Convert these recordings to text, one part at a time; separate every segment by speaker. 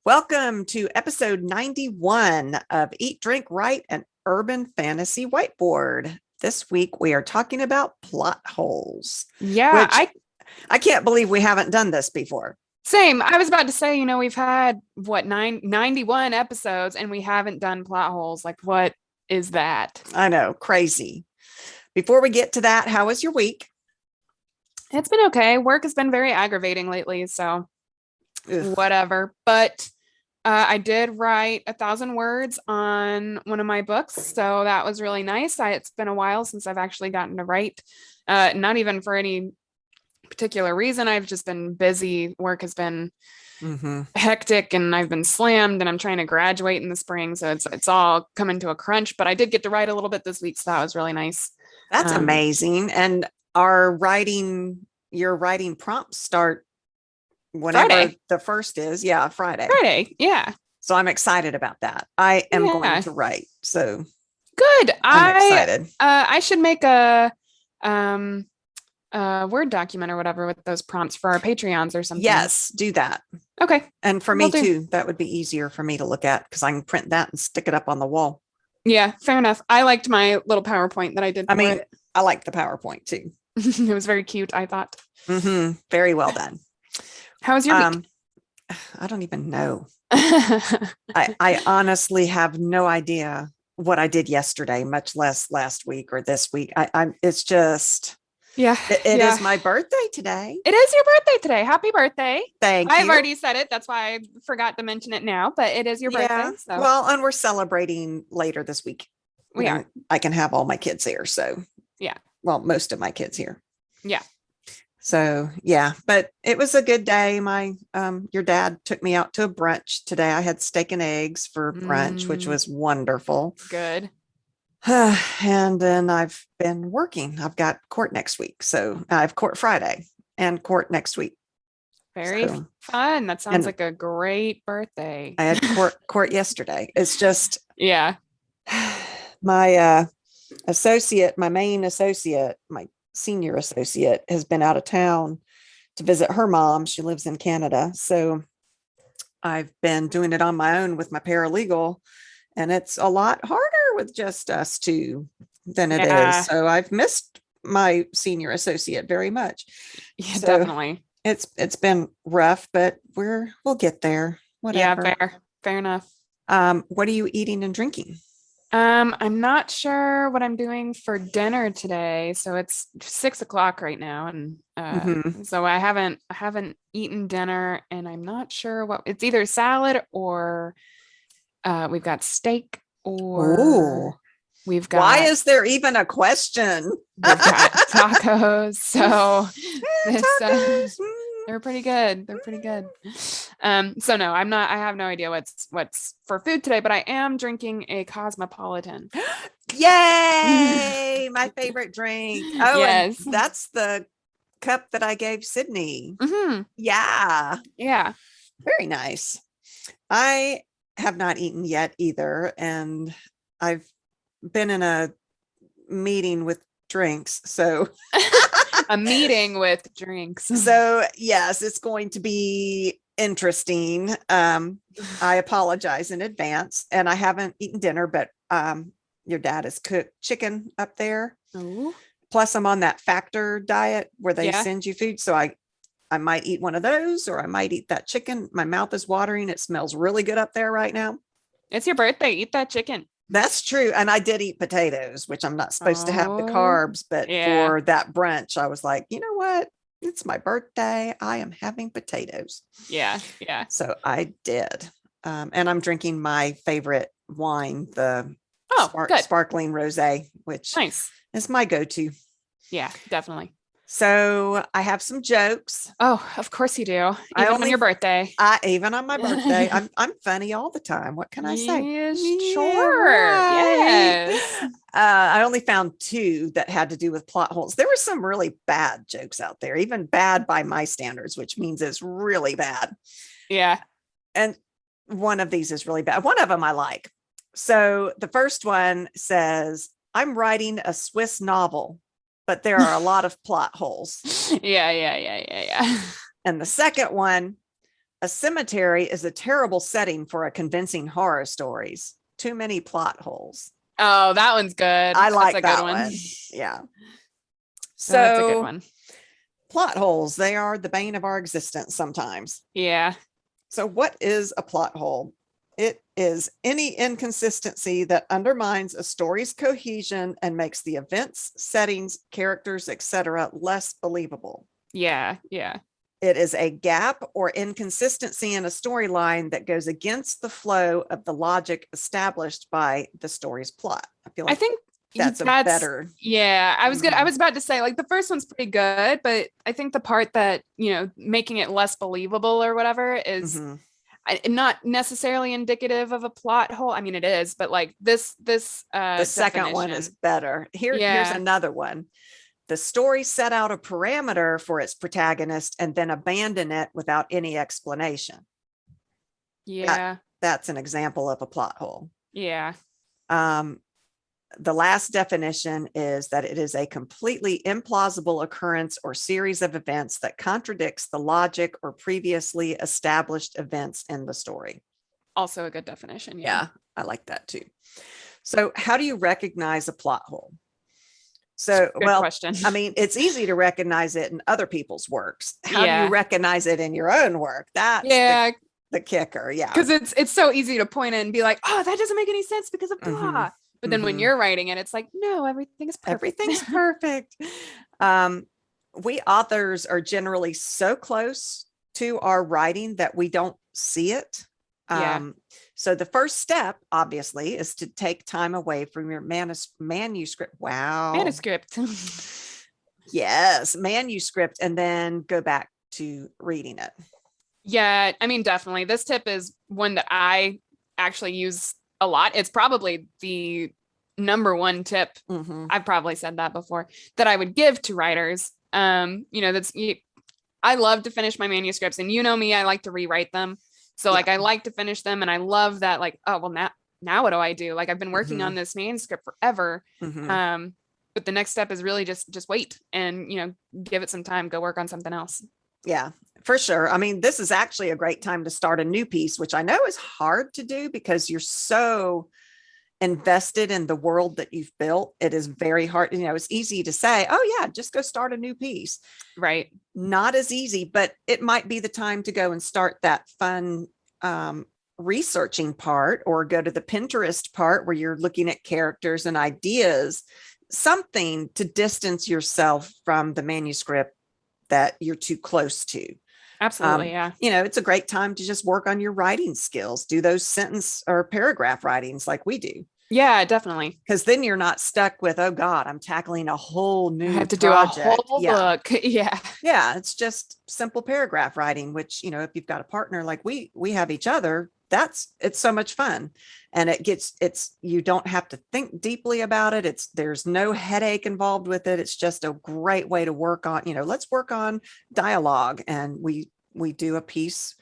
Speaker 1: Welcome to episode 91 of Eat, Drink, Write, an Urban Fantasy Whiteboard. This week we are talking about plot holes,
Speaker 2: Yeah,
Speaker 1: which I can't believe we haven't done this before.
Speaker 2: same. I was about to say, we've had 91 episodes and we haven't done plot holes. Like, what is that?
Speaker 1: I know, crazy. Before we get to that, how was your week?
Speaker 2: It's been okay. Work has been very aggravating lately, so
Speaker 1: Ugh.
Speaker 2: whatever. But I did write 1,000 words on one of my books, so that was really nice. It's been a while since I've actually gotten to write, not even for any particular reason. I've just been busy. Work has been
Speaker 1: Mm-hmm.
Speaker 2: hectic and I've been slammed and I'm trying to graduate in the spring. So it's all coming to a crunch, but I did get to write a little bit this week. So that was really nice.
Speaker 1: That's
Speaker 2: Um,
Speaker 1: amazing. And your writing prompts start whenever
Speaker 2: Friday,
Speaker 1: the first is. Yeah, Friday.
Speaker 2: Friday. Yeah.
Speaker 1: So I'm excited about that. I am going
Speaker 2: Yeah.
Speaker 1: to write. So
Speaker 2: Good.
Speaker 1: I'm
Speaker 2: I,
Speaker 1: excited.
Speaker 2: I should make um, a Word document or whatever with those prompts for our Patreons or something.
Speaker 1: Yes, do that.
Speaker 2: Okay.
Speaker 1: And for
Speaker 2: Will
Speaker 1: me
Speaker 2: do.
Speaker 1: too, that would be easier for me to look at because I can print that and stick it up on the wall.
Speaker 2: Yeah. Fair enough. I liked my little PowerPoint that I did
Speaker 1: I
Speaker 2: for
Speaker 1: mean,
Speaker 2: it.
Speaker 1: I like the PowerPoint too.
Speaker 2: It was very cute, I thought.
Speaker 1: Very well done.
Speaker 2: How was your week?
Speaker 1: Um, I don't even know. I honestly have no idea what I did yesterday, much less last week or this week. It's just
Speaker 2: Yeah.
Speaker 1: it is
Speaker 2: Yeah.
Speaker 1: my birthday today.
Speaker 2: It is your birthday today. Happy birthday.
Speaker 1: Thank
Speaker 2: I've
Speaker 1: you.
Speaker 2: already said it. That's why I forgot to mention it now, but it is your
Speaker 1: Yeah.
Speaker 2: birthday. So
Speaker 1: Well, and we're celebrating later this week
Speaker 2: we are.
Speaker 1: when I can have all my kids here. So,
Speaker 2: Yeah.
Speaker 1: well, most of my kids here.
Speaker 2: Yeah.
Speaker 1: So yeah, but it was a good day. My your dad took me out to a brunch today. I had steak and eggs for brunch, which
Speaker 2: Mm,
Speaker 1: was wonderful.
Speaker 2: good.
Speaker 1: And then I've been working. I've got court next week. So I have court Friday and court next week.
Speaker 2: Very
Speaker 1: So
Speaker 2: fun. That sounds
Speaker 1: and
Speaker 2: like a great birthday.
Speaker 1: I had court yesterday. It's just
Speaker 2: Yeah.
Speaker 1: my associate, my main associate, my senior associate has been out of town to visit her mom. She lives in Canada. So I've been doing it on my own with my paralegal, and it's a lot harder with just us two than it is.
Speaker 2: Yeah.
Speaker 1: So I've missed my senior associate very much.
Speaker 2: Yeah,
Speaker 1: So
Speaker 2: definitely.
Speaker 1: it's been rough, but we'll get there.
Speaker 2: Yeah,
Speaker 1: Whatever.
Speaker 2: fair. Fair enough.
Speaker 1: What are you eating and drinking?
Speaker 2: I'm not sure what I'm doing for dinner today. So it's 6 o'clock right now. And
Speaker 1: Mm-hmm.
Speaker 2: so I haven't eaten dinner and I'm not sure what it's either salad or we've got steak or
Speaker 1: Oh,
Speaker 2: we've
Speaker 1: why
Speaker 2: got
Speaker 1: is there even a question?
Speaker 2: we've got tacos. So this
Speaker 1: Tacos.
Speaker 2: they're pretty good. They're pretty good. So no, I have no idea what's for food today, but I am drinking a Cosmopolitan.
Speaker 1: Yay! My favorite drink. Oh, and
Speaker 2: Yes.
Speaker 1: that's the cup that I gave Sydney.
Speaker 2: Hmm.
Speaker 1: Yeah,
Speaker 2: Yeah.
Speaker 1: very nice. I have not eaten yet either, and I've been in a meeting with drinks. So,
Speaker 2: A meeting with drinks.
Speaker 1: so yes, it's going to be interesting. I apologize in advance, and I haven't eaten dinner, but your dad has cooked chicken up there.
Speaker 2: Ooh.
Speaker 1: Plus, I'm on that factor diet where they
Speaker 2: Yeah.
Speaker 1: send you food. So I might eat one of those or I might eat that chicken. My mouth is watering. It smells really good up there right now.
Speaker 2: It's your birthday. Eat that chicken.
Speaker 1: That's true. And I did eat potatoes, which I'm not supposed to have the
Speaker 2: Oh,
Speaker 1: carbs, but
Speaker 2: yeah.
Speaker 1: for that brunch, I was like, you know what? It's my birthday. I am having potatoes.
Speaker 2: Yeah. Yeah.
Speaker 1: So I did. And I'm drinking my favorite wine, the
Speaker 2: Oh, good.
Speaker 1: sparkling rosé, which
Speaker 2: Nice.
Speaker 1: is my go-to.
Speaker 2: Yeah, definitely.
Speaker 1: So I have some jokes.
Speaker 2: Oh, of course you do.
Speaker 1: I
Speaker 2: Even on
Speaker 1: only
Speaker 2: your birthday.
Speaker 1: I even on my birthday, I'm funny all the time. What can I say?
Speaker 2: Yes,
Speaker 1: Yeah,
Speaker 2: sure.
Speaker 1: right.
Speaker 2: Yes.
Speaker 1: I only found two that had to do with plot holes. There were some really bad jokes out there, even bad by my standards, which means it's really bad.
Speaker 2: Yeah.
Speaker 1: And one of these is really bad. One of them I like. So the first one says, I'm writing a Swiss novel, but there are a lot of plot holes.
Speaker 2: Yeah, yeah, yeah, yeah, yeah.
Speaker 1: And the second one, A cemetery is a terrible setting for a convincing horror stories. Too many plot holes.
Speaker 2: Oh, that one's good.
Speaker 1: I like
Speaker 2: That's a
Speaker 1: that
Speaker 2: good one.
Speaker 1: Yeah.
Speaker 2: That's a good
Speaker 1: So
Speaker 2: one.
Speaker 1: plot holes, they are the bane of our existence sometimes.
Speaker 2: Yeah.
Speaker 1: So what is a plot hole? It is any inconsistency that undermines a story's cohesion and makes the events, settings, characters, etc. less believable.
Speaker 2: Yeah. Yeah.
Speaker 1: It is a gap or inconsistency in a storyline that goes against the flow of the logic established by the story's plot. I feel
Speaker 2: I
Speaker 1: like
Speaker 2: think
Speaker 1: that's a better.
Speaker 2: Yeah, I was good. I
Speaker 1: Mhm.
Speaker 2: was about to say, like, the first one's pretty good, but I think the part that, making it less believable or whatever is
Speaker 1: Mhm.
Speaker 2: not necessarily indicative of a plot hole. I mean, it is, but like this
Speaker 1: The second one is
Speaker 2: definition.
Speaker 1: better. Here's
Speaker 2: Yeah.
Speaker 1: another one. The story set out a parameter for its protagonist and then abandon it without any explanation.
Speaker 2: Yeah.
Speaker 1: That's an example of a plot hole.
Speaker 2: Yeah.
Speaker 1: The last definition is that it is a completely implausible occurrence or series of events that contradicts the logic or previously established events in the story.
Speaker 2: Also a good definition.
Speaker 1: Yeah, I like that too. So how do you recognize a plot hole? So,
Speaker 2: Good question.
Speaker 1: I mean, it's easy to recognize it in other people's works. How do you
Speaker 2: Yeah.
Speaker 1: recognize it in your own work? That's
Speaker 2: Yeah,
Speaker 1: the kicker. Yeah.
Speaker 2: because it's so easy to point in and be like, oh, that doesn't make any sense because of
Speaker 1: Mhm.
Speaker 2: blah. But then when
Speaker 1: Mhm.
Speaker 2: you're writing it, it's like, no, everything is perfect.
Speaker 1: Everything's perfect. We authors are generally so close to our writing that we don't see it.
Speaker 2: Yeah.
Speaker 1: So the first step, obviously, is to take time away from your manuscript. Wow.
Speaker 2: Manuscript.
Speaker 1: Yes, manuscript, and then go back to reading it.
Speaker 2: Yeah, I mean, definitely. This tip is one that I actually use a lot. It's probably the number one tip.
Speaker 1: Mhm.
Speaker 2: I've probably said that before, that I would give to writers. I love to finish my manuscripts, and me, I like to rewrite them. So like,
Speaker 1: Yeah.
Speaker 2: I like to finish them, and I love that, like, oh, well, now what do I do? Like, I've been working on this manuscript forever.
Speaker 1: Mhm.
Speaker 2: But the next step is really just wait and, give it some time, go work on something else.
Speaker 1: Yeah, for sure. I mean, this is actually a great time to start a new piece, which I know is hard to do because you're so invested in the world that you've built. It is very hard. It's easy to say, oh yeah, just go start a new piece.
Speaker 2: Right.
Speaker 1: Not as easy, but it might be the time to go and start that fun researching part, or go to the Pinterest part where you're looking at characters and ideas, something to distance yourself from the manuscript that you're too close to.
Speaker 2: Absolutely. Yeah.
Speaker 1: It's a great time to just work on your writing skills, do those sentence or paragraph writings like we do.
Speaker 2: Yeah, definitely.
Speaker 1: Because then you're not stuck with, oh God, I'm tackling a whole new
Speaker 2: I have to
Speaker 1: project.
Speaker 2: do a whole book. Yeah.
Speaker 1: Yeah. It's just simple paragraph writing, which, if you've got a partner like we have each other, it's so much fun. And you don't have to think deeply about it. There's no headache involved with it. It's just a great way to work on, let's work on dialogue. And we do a piece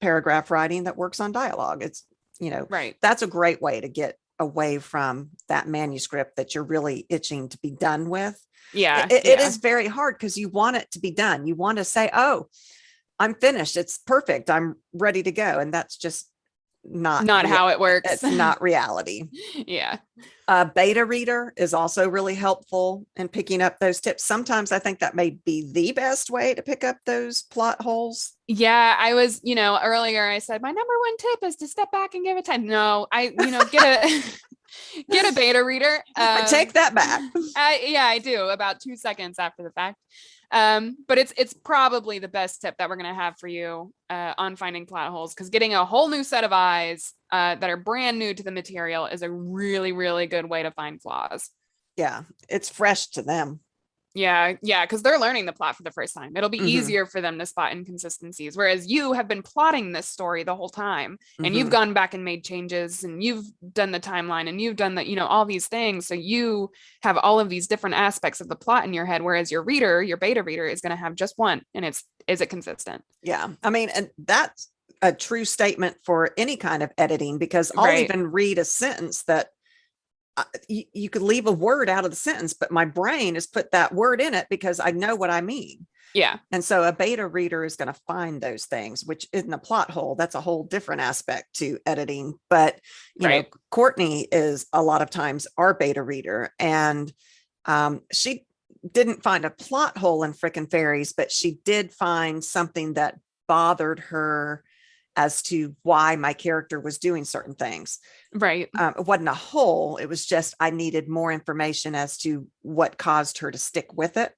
Speaker 1: paragraph writing that works on dialogue. It's,
Speaker 2: Right.
Speaker 1: that's a great way to get away from that manuscript that you're really itching to be done with.
Speaker 2: Yeah.
Speaker 1: It is very hard because you want it to be done. You want to say, oh, I'm finished. It's perfect. I'm ready to go. And that's just not
Speaker 2: how it works.
Speaker 1: It's not reality.
Speaker 2: Yeah.
Speaker 1: A beta reader is also really helpful in picking up those tips. Sometimes I think that may be the best way to pick up those plot holes.
Speaker 2: Yeah, I was, earlier I said my number one tip is to step back and give it time. No, get a beta reader.
Speaker 1: I take that back.
Speaker 2: I do, about 2 seconds after the fact. But it's probably the best tip that we're going to have for you on finding plot holes, because getting a whole new set of eyes that are brand new to the material is a really, really good way to find flaws.
Speaker 1: Yeah, it's fresh to them.
Speaker 2: Yeah, because they're learning the plot for the first time. It'll be easier for them to spot inconsistencies, whereas you have been plotting this story the whole time, and you've gone back and made changes, and you've done the timeline, and you've done the, all these things. So you have all of these different aspects of the plot in your head, whereas your beta reader is going to have just one, and is it consistent?
Speaker 1: Yeah, I mean, and that's a true statement for any kind of editing, because I'll even read a sentence that you could leave a word out of the sentence, but my brain has put that word in it because I know what I mean.
Speaker 2: Yeah.
Speaker 1: And so a beta reader is going to find those things, which isn't a plot hole. That's a whole different aspect to editing. But,
Speaker 2: Right.
Speaker 1: Courtney is a lot of times our beta reader, and she didn't find a plot hole in Frickin' Fairies, but she did find something that bothered her as to why my character was doing certain things.
Speaker 2: Right.
Speaker 1: It wasn't a hole. It was just I needed more information as to what caused her to stick with it.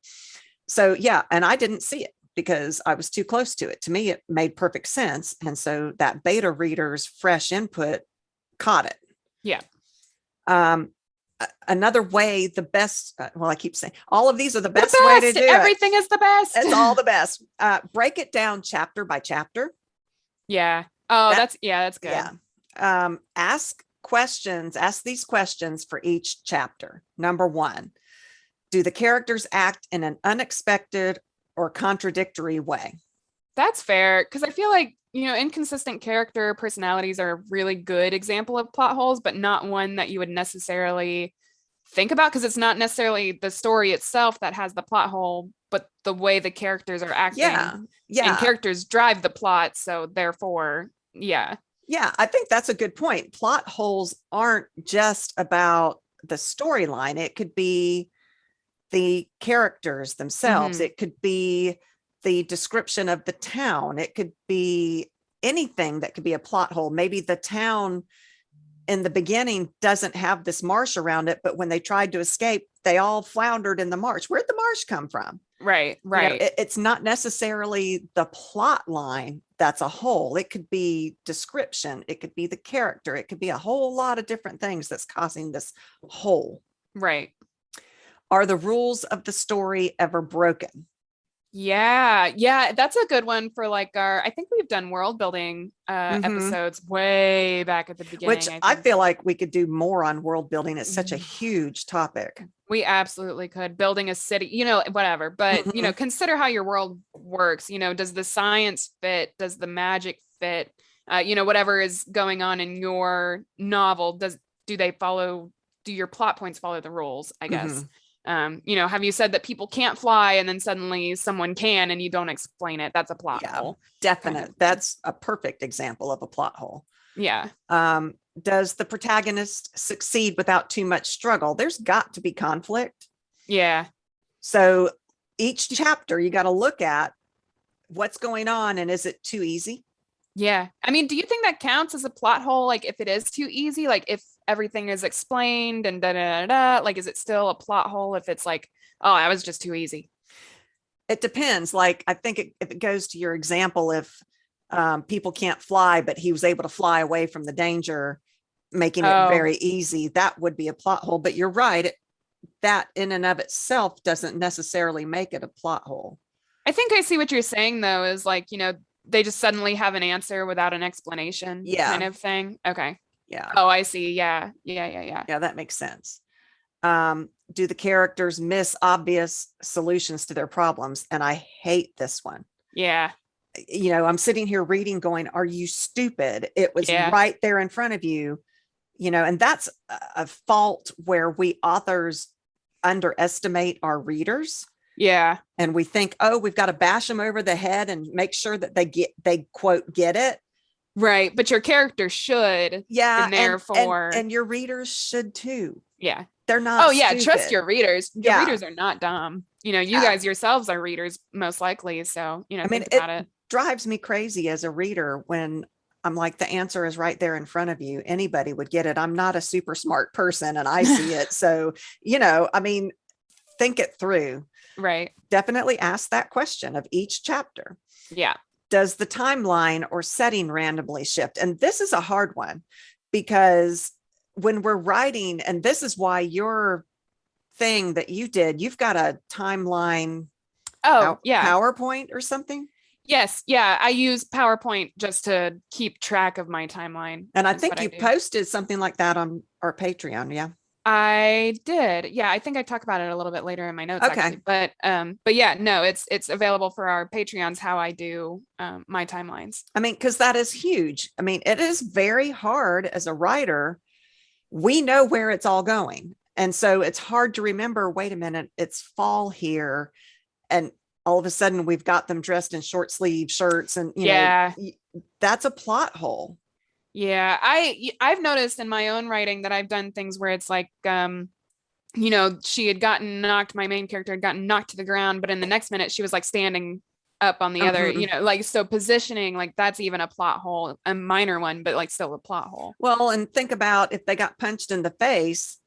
Speaker 1: So yeah, and I didn't see it because I was too close to it. To me, it made perfect sense. And so that beta reader's fresh input caught it.
Speaker 2: Yeah.
Speaker 1: Another way, the best, well, I keep saying all of these are the
Speaker 2: The
Speaker 1: best way to
Speaker 2: best.
Speaker 1: do
Speaker 2: Everything is the best.
Speaker 1: it. It's all the best. Break it down chapter by chapter.
Speaker 2: Yeah. Oh,
Speaker 1: That-
Speaker 2: that's good.
Speaker 1: Yeah. Ask these questions for each chapter. Number one, do the characters act in an unexpected or contradictory way?
Speaker 2: That's fair. Because I feel like, inconsistent character personalities are a really good example of plot holes, but not one that you would necessarily think about because it's not necessarily the story itself that has the plot hole, but the way the characters are acting.
Speaker 1: Yeah.
Speaker 2: And characters drive the plot. So therefore, yeah.
Speaker 1: Yeah, I think that's a good point. Plot holes aren't just about the storyline. It could be the characters themselves.
Speaker 2: Mhm.
Speaker 1: It could be the description of the town. It could be anything that could be a plot hole. Maybe the town in the beginning doesn't have this marsh around it, but when they tried to escape, they all floundered in the marsh. Where'd the marsh come from?
Speaker 2: Right. Right.
Speaker 1: It's not necessarily the plot line that's a hole. It could be description. It could be the character. It could be a whole lot of different things that's causing this hole.
Speaker 2: Right.
Speaker 1: Are the rules of the story ever broken?
Speaker 2: Yeah, yeah, that's a good one for like I think we've done world building episodes way back at the
Speaker 1: Which
Speaker 2: beginning.
Speaker 1: I feel like we could do more on world building. It's such a huge topic.
Speaker 2: We absolutely could. Building a city, whatever. But, consider how your world works. Does the science fit? Does the magic fit? Whatever is going on in your novel, do your plot points follow the rules, I guess? Have you said that people can't fly and then suddenly someone can and you don't explain it? That's a plot hole.
Speaker 1: Definite.
Speaker 2: Kind of.
Speaker 1: That's a perfect example of a plot hole.
Speaker 2: Yeah.
Speaker 1: Does the protagonist succeed without too much struggle? There's got to be conflict.
Speaker 2: Yeah.
Speaker 1: So each chapter you got to look at what's going on and is it too easy?
Speaker 2: Yeah. I mean, do you think that counts as a plot hole? Like if it is too easy, like if everything is explained and da da da, like is it still a plot hole if it's like, oh, that was just too easy?
Speaker 1: It depends. Like I think if it goes to your example, if people can't fly, but he was able to fly away from the danger, making it very easy, that would be a plot hole. But you're right. That in and of itself doesn't necessarily make it a plot hole.
Speaker 2: I think I see what you're saying though, is like, they just suddenly have an answer without an explanation kind of thing. Okay.
Speaker 1: Yeah.
Speaker 2: Oh, I see. Yeah. Yeah.
Speaker 1: Yeah, that makes sense. Do the characters miss obvious solutions to their problems? And I hate this one.
Speaker 2: Yeah.
Speaker 1: I'm sitting here reading going, are you stupid? It was right there in front of you, and that's a fault where we authors underestimate our readers.
Speaker 2: Yeah.
Speaker 1: And we think, oh, we've got to bash them over the head and make sure that they quote, get it.
Speaker 2: Right. But your character should.
Speaker 1: Yeah.
Speaker 2: And therefore.
Speaker 1: And your readers should too.
Speaker 2: Yeah.
Speaker 1: They're not.
Speaker 2: Oh, yeah.
Speaker 1: Stupid.
Speaker 2: Trust your readers. Your readers are not dumb. You guys yourselves are readers, most likely. So, think about it.
Speaker 1: Drives me crazy as a reader when I'm like, the answer is right there in front of you. Anybody would get it. I'm not a super smart person and I see it. So, think it through.
Speaker 2: Right.
Speaker 1: Definitely ask that question of each chapter.
Speaker 2: Yeah.
Speaker 1: Does the timeline or setting randomly shift? And this is a hard one because when we're writing, and this is why your thing that you did, you've got a timeline. PowerPoint or something.
Speaker 2: Yes. Yeah. I use PowerPoint just to keep track of my timeline.
Speaker 1: And I think you posted something like that on our Patreon. Yeah.
Speaker 2: I did. Yeah, I think I talk about it a little bit later in my notes. Okay. Actually. But yeah, no, it's available for our Patreons how I do my timelines.
Speaker 1: Because that is huge. It is very hard as a writer. We know where it's all going. And so it's hard to remember, wait a minute, it's fall here. And all of a sudden we've got them dressed in short sleeve shirts and,
Speaker 2: Yeah.
Speaker 1: that's a plot hole.
Speaker 2: Yeah. I've noticed in my own writing that I've done things where it's like, she had gotten knocked, my main character had gotten knocked to the ground, but in the next minute she was like standing up on the other,
Speaker 1: Mhm.
Speaker 2: like, so positioning, like that's even a plot hole, a minor one, but like still a plot hole.
Speaker 1: Well, and think about if they got punched in the face,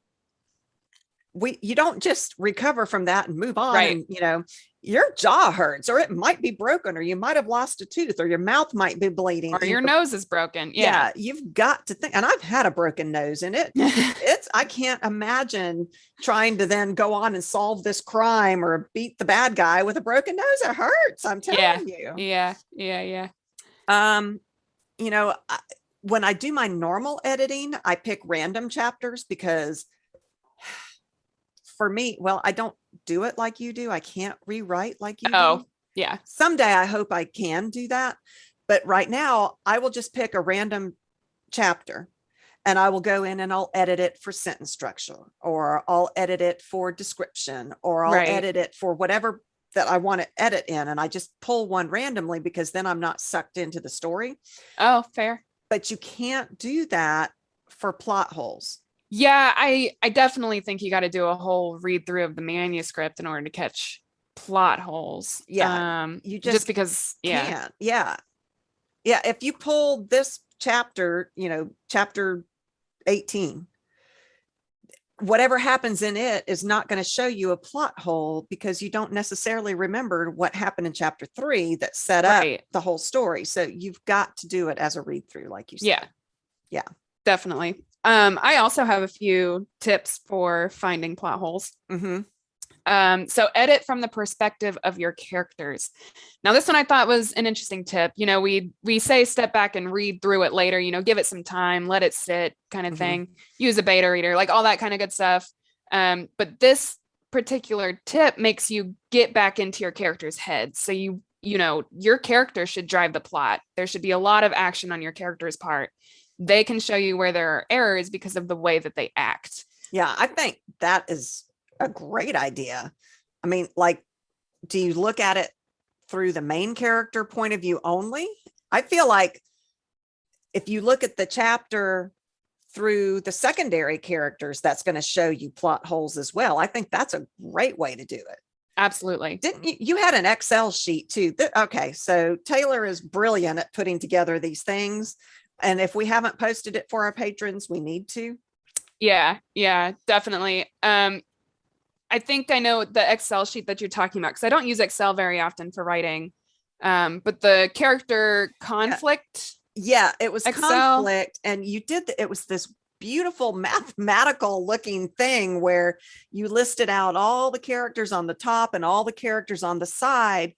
Speaker 1: you don't just recover from that and move on.
Speaker 2: Right.
Speaker 1: And your jaw hurts, or it might be broken, or you might have lost a tooth, or your mouth might be bleeding.
Speaker 2: Or your nose is broken. Yeah.
Speaker 1: Yeah, you've got to think. And I've had a broken nose, and I can't imagine trying to then go on and solve this crime or beat the bad guy with a broken nose. It hurts, I'm
Speaker 2: Yeah.
Speaker 1: telling you.
Speaker 2: Yeah.
Speaker 1: um when I do my normal editing, I pick random chapters because for me, well, I don't do it like you do. I can't rewrite like you
Speaker 2: Oh,
Speaker 1: do.
Speaker 2: yeah.
Speaker 1: Someday I hope I can do that. But right now, I will just pick a random chapter and I will go in and I'll edit it for sentence structure, or I'll edit it for description, or I'll
Speaker 2: Right.
Speaker 1: edit it for whatever that I want to edit in. And I just pull one randomly because then I'm not sucked into the story.
Speaker 2: Oh, fair.
Speaker 1: But you can't do that for plot holes.
Speaker 2: Yeah, I definitely think you got to do a whole read through of the manuscript in order to catch plot holes.
Speaker 1: Yeah, you
Speaker 2: Just
Speaker 1: just
Speaker 2: because, yeah.
Speaker 1: can't. Yeah. Yeah. If you pull this chapter, chapter 18, whatever happens in it is not going to show you a plot hole because you don't necessarily remember what happened in chapter 3 that set up
Speaker 2: Right.
Speaker 1: the whole story. So you've got to do it as a read through, like you said.
Speaker 2: Yeah.
Speaker 1: Yeah.
Speaker 2: Definitely. I also have a few tips for finding plot holes.
Speaker 1: Mm-hmm.
Speaker 2: So edit from the perspective of your characters. Now, this one I thought was an interesting tip. We say step back and read through it later, give it some time, let it sit, kind of thing. Use a beta reader, like all that kind of good stuff. But this particular tip makes you get back into your character's head. So your character should drive the plot. There should be a lot of action on your character's part. They can show you where there are errors because of the way that they act.
Speaker 1: Yeah, I think that is a great idea. I mean, like, do you look at it through the main character point of view only? I feel like if you look at the chapter through the secondary characters, that's going to show you plot holes as well. I think that's a great way to do it.
Speaker 2: Absolutely.
Speaker 1: Didn't you had an Excel sheet too? Okay, so Taylor is brilliant at putting together these things. And if we haven't posted it for our patrons, we need to.
Speaker 2: Yeah, definitely. I think I know the Excel sheet that you're talking about because I don't use Excel very often for writing. But the character conflict.
Speaker 1: Yeah, it was
Speaker 2: Excel.
Speaker 1: conflict. And it was this beautiful mathematical looking thing where you listed out all the characters on the top and all the characters on the side.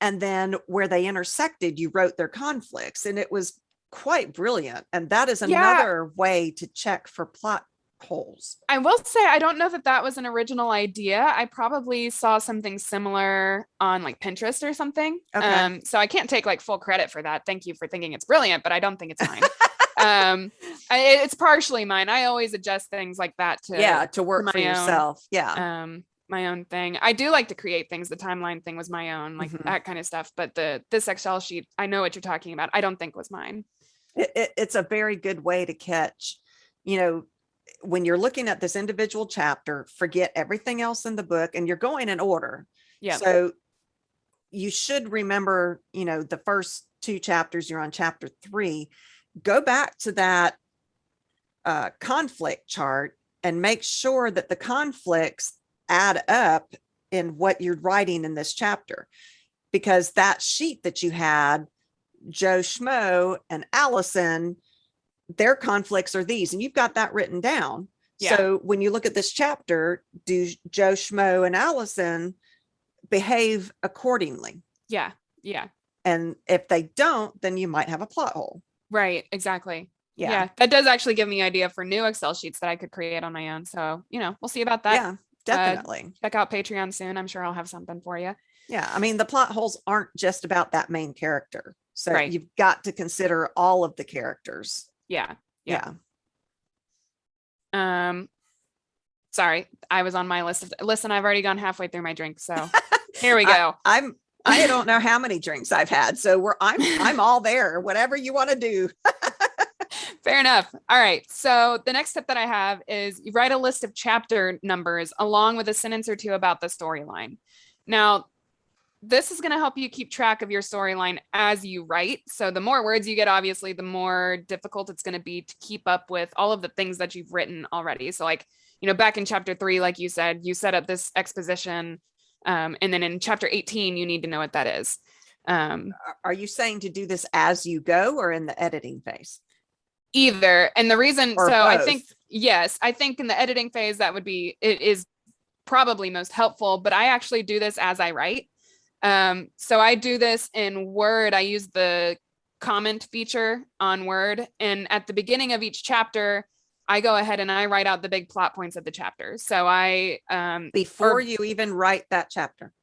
Speaker 1: And then where they intersected, you wrote their conflicts. And it was quite brilliant. And that is another way to check for plot holes.
Speaker 2: I will say I don't know that was an original idea. I probably saw something similar on like Pinterest or something.
Speaker 1: Okay.
Speaker 2: So I can't take like full credit for that. Thank you for thinking it's brilliant, but I don't think it's mine. It's partially mine. I always adjust things like that
Speaker 1: to work for yourself. Yeah.
Speaker 2: My own thing. I do like to create things. The timeline thing was my own, like that kind of stuff. But this Excel sheet, I know what you're talking about. I don't think was mine.
Speaker 1: It's a very good way to catch, when you're looking at this individual chapter, forget everything else in the book and you're going in order.
Speaker 2: Yeah.
Speaker 1: So you should remember, the first 2 chapters, you're on chapter 3, go back to that conflict chart and make sure that the conflicts add up in what you're writing in this chapter, because that sheet that you had, Joe Schmo and Allison, their conflicts are these, and you've got that written down. Yeah. So when you look at this chapter, do Joe Schmo and Allison behave accordingly?
Speaker 2: Yeah.
Speaker 1: And if they don't, then you might have a plot hole.
Speaker 2: Right. Exactly.
Speaker 1: Yeah.
Speaker 2: That does actually give me idea for new Excel sheets that I could create on my own. So, we'll see about that.
Speaker 1: Yeah, definitely.
Speaker 2: Check out Patreon soon. I'm sure I'll have something for you.
Speaker 1: Yeah. I mean, the plot holes aren't just about that main character. So you've got to consider all of the characters.
Speaker 2: Yeah.
Speaker 1: Sorry,
Speaker 2: I was on my list. Listen, I've already gone halfway through my drink. So here we go.
Speaker 1: I'm I don't know how many drinks I've had. So I'm all there, whatever you want to do.
Speaker 2: Fair enough. All right. So the next step that I have is you write a list of chapter numbers along with a sentence or two about the storyline. Now, this is going to help you keep track of your storyline as you write. So the more words you get, obviously, the more difficult it's going to be to keep up with all of the things that you've written already. So like, back in chapter 3, like you said, you set up this exposition. And then in chapter 18, you need to know what that is.
Speaker 1: Are you saying to do this as you go or in the editing phase?
Speaker 2: Either. And the reason,
Speaker 1: Or
Speaker 2: so
Speaker 1: both?
Speaker 2: I think, yes, I think in the editing phase, it is probably most helpful, but I actually do this as I write. So I do this in Word. I use the comment feature on Word. And at the beginning of each chapter, I go ahead and I write out the big plot points of the chapter. So
Speaker 1: before you even write that chapter?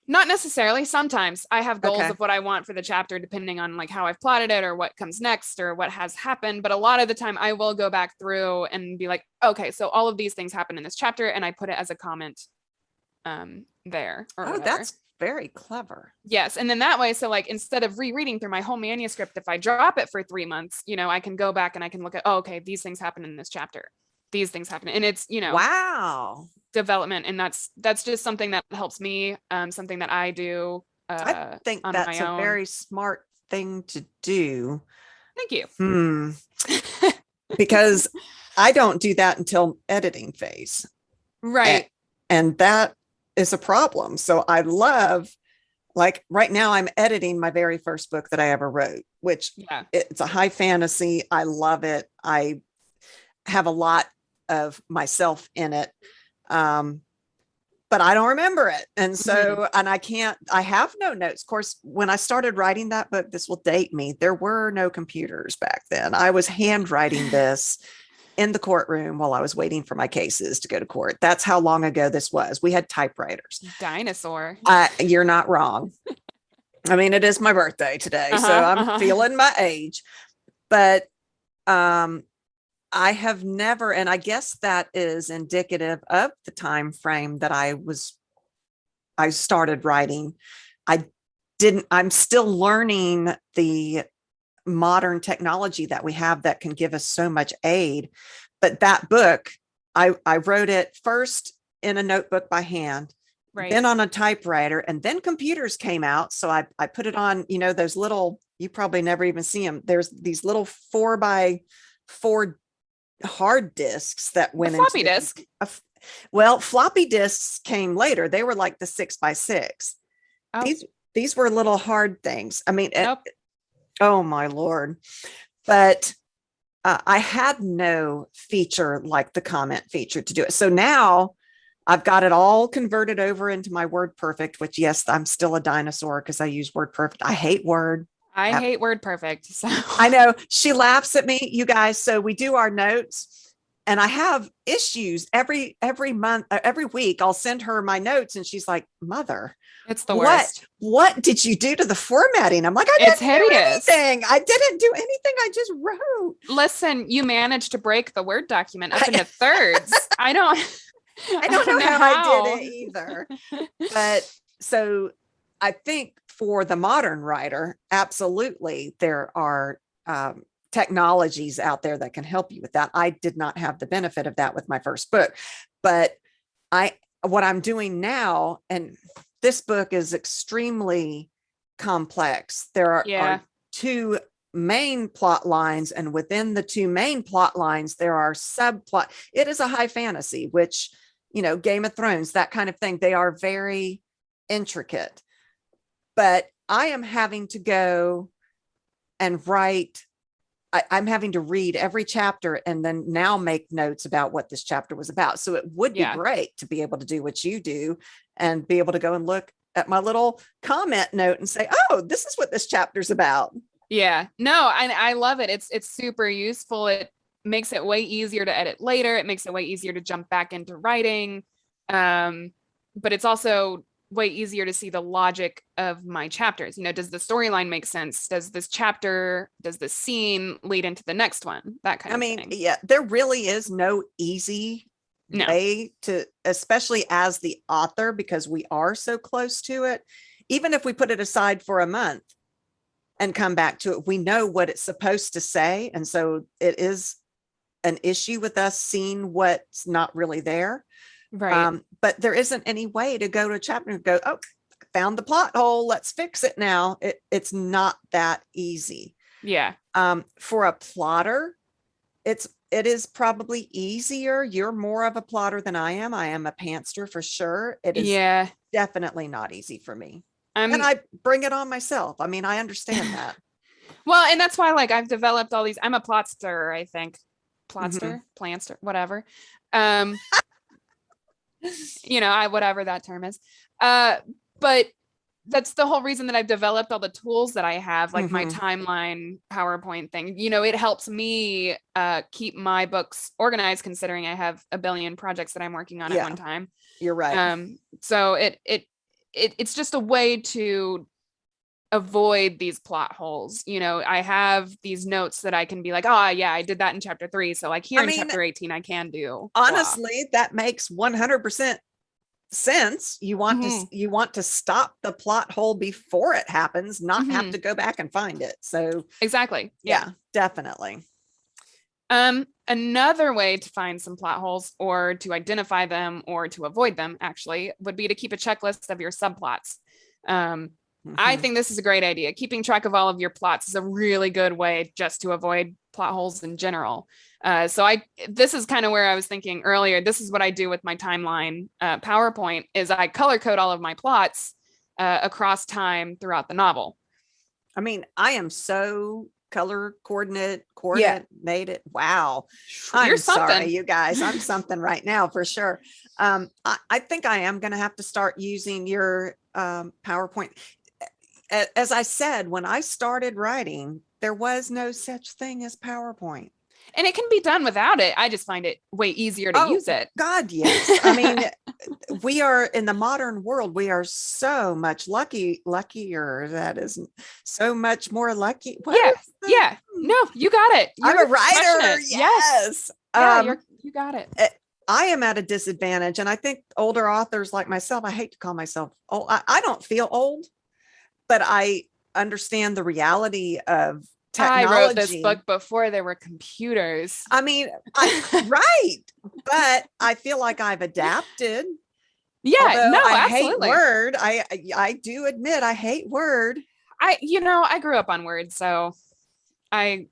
Speaker 2: Not necessarily. Sometimes I have goals
Speaker 1: Okay.
Speaker 2: of what I want for the chapter, depending on like how I've plotted it or what comes next or what has happened. But a lot of the time I will go back through and be like, okay, so all of these things happen in this chapter, and I put it as a comment there or whatever.
Speaker 1: That's very clever.
Speaker 2: Yes. And then that way, so like instead of rereading through my whole manuscript, if I drop it for 3 months, I can go back and I can look at, okay, these things happen in this chapter. These things happen. And it's,
Speaker 1: wow,
Speaker 2: development. And that's just something that helps me, something that I do.
Speaker 1: I think that's a very smart thing to do.
Speaker 2: Thank you.
Speaker 1: Because I don't do that until editing phase.
Speaker 2: Right.
Speaker 1: And that is a problem. So I love, like right now I'm editing my very first book that I ever wrote, which it's a high fantasy. I love it. I have a lot of myself in it. But I don't remember it. And so, and I have no notes. Of course, when I started writing that book, this will date me. There were no computers back then. I was handwriting this in the courtroom while I was waiting for my cases to go to court. That's how long ago this was. We had typewriters.
Speaker 2: Dinosaur.
Speaker 1: You're not wrong. I mean, it is my birthday today, so I'm feeling my age. But I have never, and I guess that is indicative of the time frame that I started writing. I'm still learning the modern technology that we have that can give us so much aid. But that book, I wrote it first in a notebook by hand, then on a typewriter, and then computers came out. So I put it on, those little, you probably never even see them. There's these little 4x4 hard disks that went into
Speaker 2: floppy disk.
Speaker 1: Well, floppy disks came later. They were like the 6x6. Oh. These were little hard things. I mean, oh my Lord. But I had no feature like the comment feature to do it. So now I've got it all converted over into my WordPerfect, which, yes, I'm still a dinosaur because I use WordPerfect. I hate Word.
Speaker 2: I hate WordPerfect. So
Speaker 1: I know she laughs at me, you guys. So we do our notes, and I have issues every month, every week. I'll send her my notes, and she's like, "Mother,
Speaker 2: it's the worst.
Speaker 1: What did you do to the formatting?" I'm like, "I didn't do anything. I didn't do anything. I just wrote."
Speaker 2: Listen, you managed to break the Word document up into thirds. I don't
Speaker 1: know how I did it either. But so I think for the modern writer, absolutely, there are technologies out there that can help you with that. I did not have the benefit of that with my first book, but what I'm doing now, and this book is extremely complex. There are 2 main plot lines, and within the 2 main plot lines, there are subplot. It is a high fantasy, which, Game of Thrones, that kind of thing. They are very intricate. But I am having to go and write. I'm having to read every chapter and then now make notes about what this chapter was about. So it would be great to be able to do what you do and be able to go and look at my little comment note and say, oh, this is what this chapter's about.
Speaker 2: Yeah, no, I love it. It's super useful. It makes it way easier to edit later. It makes it way easier to jump back into writing. But it's also way easier to see the logic of my chapters. Does the storyline make sense? Does this scene lead into the next one? That kind of thing.
Speaker 1: Yeah, there really is no easy way to, especially as the author, because we are so close to it. even if we put it aside for a month and come back to it, we know what it's supposed to say. And so it is an issue with us seeing what's not really there.
Speaker 2: Right.
Speaker 1: But there isn't any way to go to a chapter and go, oh, found the plot hole, let's fix it now. It's not that easy.
Speaker 2: Yeah.
Speaker 1: For a plotter, it is probably easier. You're more of a plotter than I am. I am a pantster for sure. It is
Speaker 2: Yeah.
Speaker 1: definitely not easy for me.
Speaker 2: I'm
Speaker 1: And I bring it on myself. I mean, I understand that.
Speaker 2: well, and that's why like I've developed all these. I'm a plotster, I think.
Speaker 1: Mhm.
Speaker 2: Plantster, whatever. Um, I whatever that term is. But that's the whole reason that I've developed all the tools that I have, like my
Speaker 1: Mhm.
Speaker 2: timeline PowerPoint thing. It helps me keep my books organized, considering I have a billion projects that I'm working on at
Speaker 1: Yeah,
Speaker 2: one time.
Speaker 1: you're right.
Speaker 2: So it's just a way to avoid these plot holes. I have these notes that I can be like, oh yeah, I did that in chapter 3. So like here
Speaker 1: I
Speaker 2: in
Speaker 1: mean,
Speaker 2: chapter 18, I can do blah.
Speaker 1: honestly, that makes 100% sense. You want
Speaker 2: Hmm.
Speaker 1: to stop the plot hole before it happens, not have
Speaker 2: Hmm.
Speaker 1: to go back and find it. So
Speaker 2: Exactly. Yeah.
Speaker 1: yeah, definitely.
Speaker 2: Another way to find some plot holes or to identify them or to avoid them actually would be to keep a checklist of your subplots. Um, I
Speaker 1: Mhm.
Speaker 2: think this is a great idea. Keeping track of all of your plots is a really good way just to avoid plot holes in general. This is kind of where I was thinking earlier. This is what I do with my timeline PowerPoint is I color code all of my plots across time throughout the novel.
Speaker 1: I mean, I am so color
Speaker 2: Yeah,
Speaker 1: coordinated. Wow.
Speaker 2: you're
Speaker 1: I'm sorry,
Speaker 2: something.
Speaker 1: you guys. I'm something right now for sure. I think I am going to have to start using your PowerPoint. As I said, when I started writing, there was no such thing as PowerPoint.
Speaker 2: And it can be done without it. I just find it way easier to
Speaker 1: Oh,
Speaker 2: use it.
Speaker 1: God, yes. I mean, we are in the modern world, we are so much luckier. That is so much more lucky. What
Speaker 2: Yeah.
Speaker 1: is the
Speaker 2: Yeah. No, you got it.
Speaker 1: I'm
Speaker 2: You're
Speaker 1: a
Speaker 2: crushing
Speaker 1: writer.
Speaker 2: it. Yes.
Speaker 1: Yes.
Speaker 2: Yeah, you got it.
Speaker 1: Eh, I am at a disadvantage. And I think older authors like myself, I hate to call myself old. I don't feel old, but I understand the reality of
Speaker 2: I wrote this
Speaker 1: technology.
Speaker 2: book before there were computers.
Speaker 1: I mean, right. But I feel like I've adapted.
Speaker 2: Yeah,
Speaker 1: Although
Speaker 2: no,
Speaker 1: I hate
Speaker 2: absolutely.
Speaker 1: Word, I do admit I hate Word.
Speaker 2: I grew up on Word, so I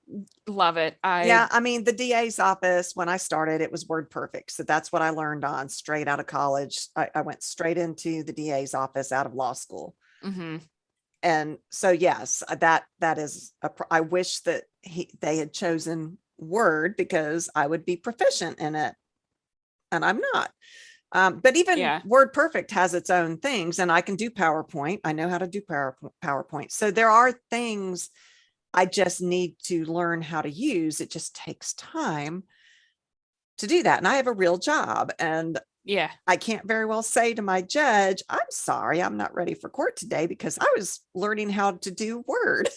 Speaker 2: love it.
Speaker 1: Yeah, I mean, the DA's office, when I started, it was Word Perfect. So that's what I learned on straight out of college. I went straight into the DA's office out of law school.
Speaker 2: Mhm.
Speaker 1: And so, yes, that is, I wish that they had chosen Word because I would be proficient in it. And I'm not. But even
Speaker 2: Yeah.
Speaker 1: Word Perfect has its own things, and I can do PowerPoint. I know how to do PowerPoint. So there are things I just need to learn how to use. It just takes time to do that. And I have a real job, and
Speaker 2: Yeah.
Speaker 1: I can't very well say to my judge, I'm sorry, I'm not ready for court today because I was learning how to do Word.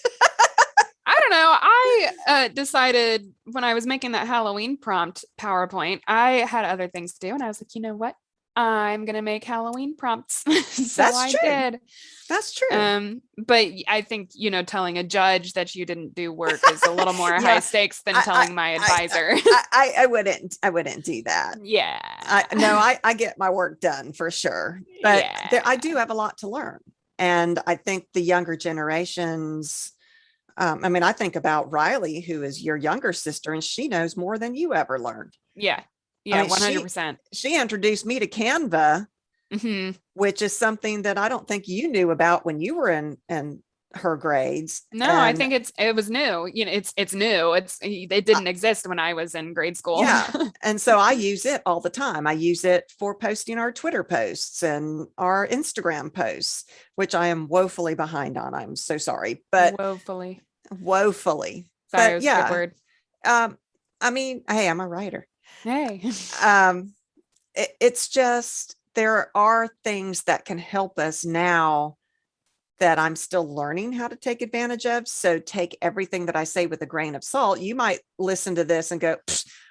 Speaker 2: I don't know. I decided when I was making that Halloween prompt PowerPoint, I had other things to do. And I was like, you know what? I'm going to make Halloween prompts. So
Speaker 1: That's
Speaker 2: I
Speaker 1: true.
Speaker 2: did.
Speaker 1: That's true.
Speaker 2: But I think, telling a judge that you didn't do work is a little more high
Speaker 1: Yeah,
Speaker 2: stakes than
Speaker 1: I,
Speaker 2: telling my
Speaker 1: I,
Speaker 2: advisor.
Speaker 1: I wouldn't do that.
Speaker 2: Yeah.
Speaker 1: I get my work done for sure, but I
Speaker 2: Yeah.
Speaker 1: do have a lot to learn. And I think the younger generations, I mean, I think about Riley, who is your younger sister, and she knows more than you ever learned.
Speaker 2: Yeah.
Speaker 1: I
Speaker 2: Yeah.
Speaker 1: mean,
Speaker 2: 100%.
Speaker 1: she introduced me to Canva,
Speaker 2: Hmm.
Speaker 1: which is something that I don't think you knew about when you were in her grades.
Speaker 2: No, I
Speaker 1: And
Speaker 2: think it was new. It's new. It
Speaker 1: uh,
Speaker 2: didn't exist when I was in grade school.
Speaker 1: yeah. And so I use it all the time. I use it for posting our Twitter posts and our Instagram posts, which I am woefully behind on. I'm so sorry, but
Speaker 2: Woefully.
Speaker 1: woefully.
Speaker 2: Sorry, it
Speaker 1: But
Speaker 2: was a good
Speaker 1: yeah,
Speaker 2: word.
Speaker 1: I mean, hey, I'm a writer.
Speaker 2: Hey.
Speaker 1: Um, it's just there are things that can help us now that I'm still learning how to take advantage of. So take everything that I say with a grain of salt. You might listen to this and go,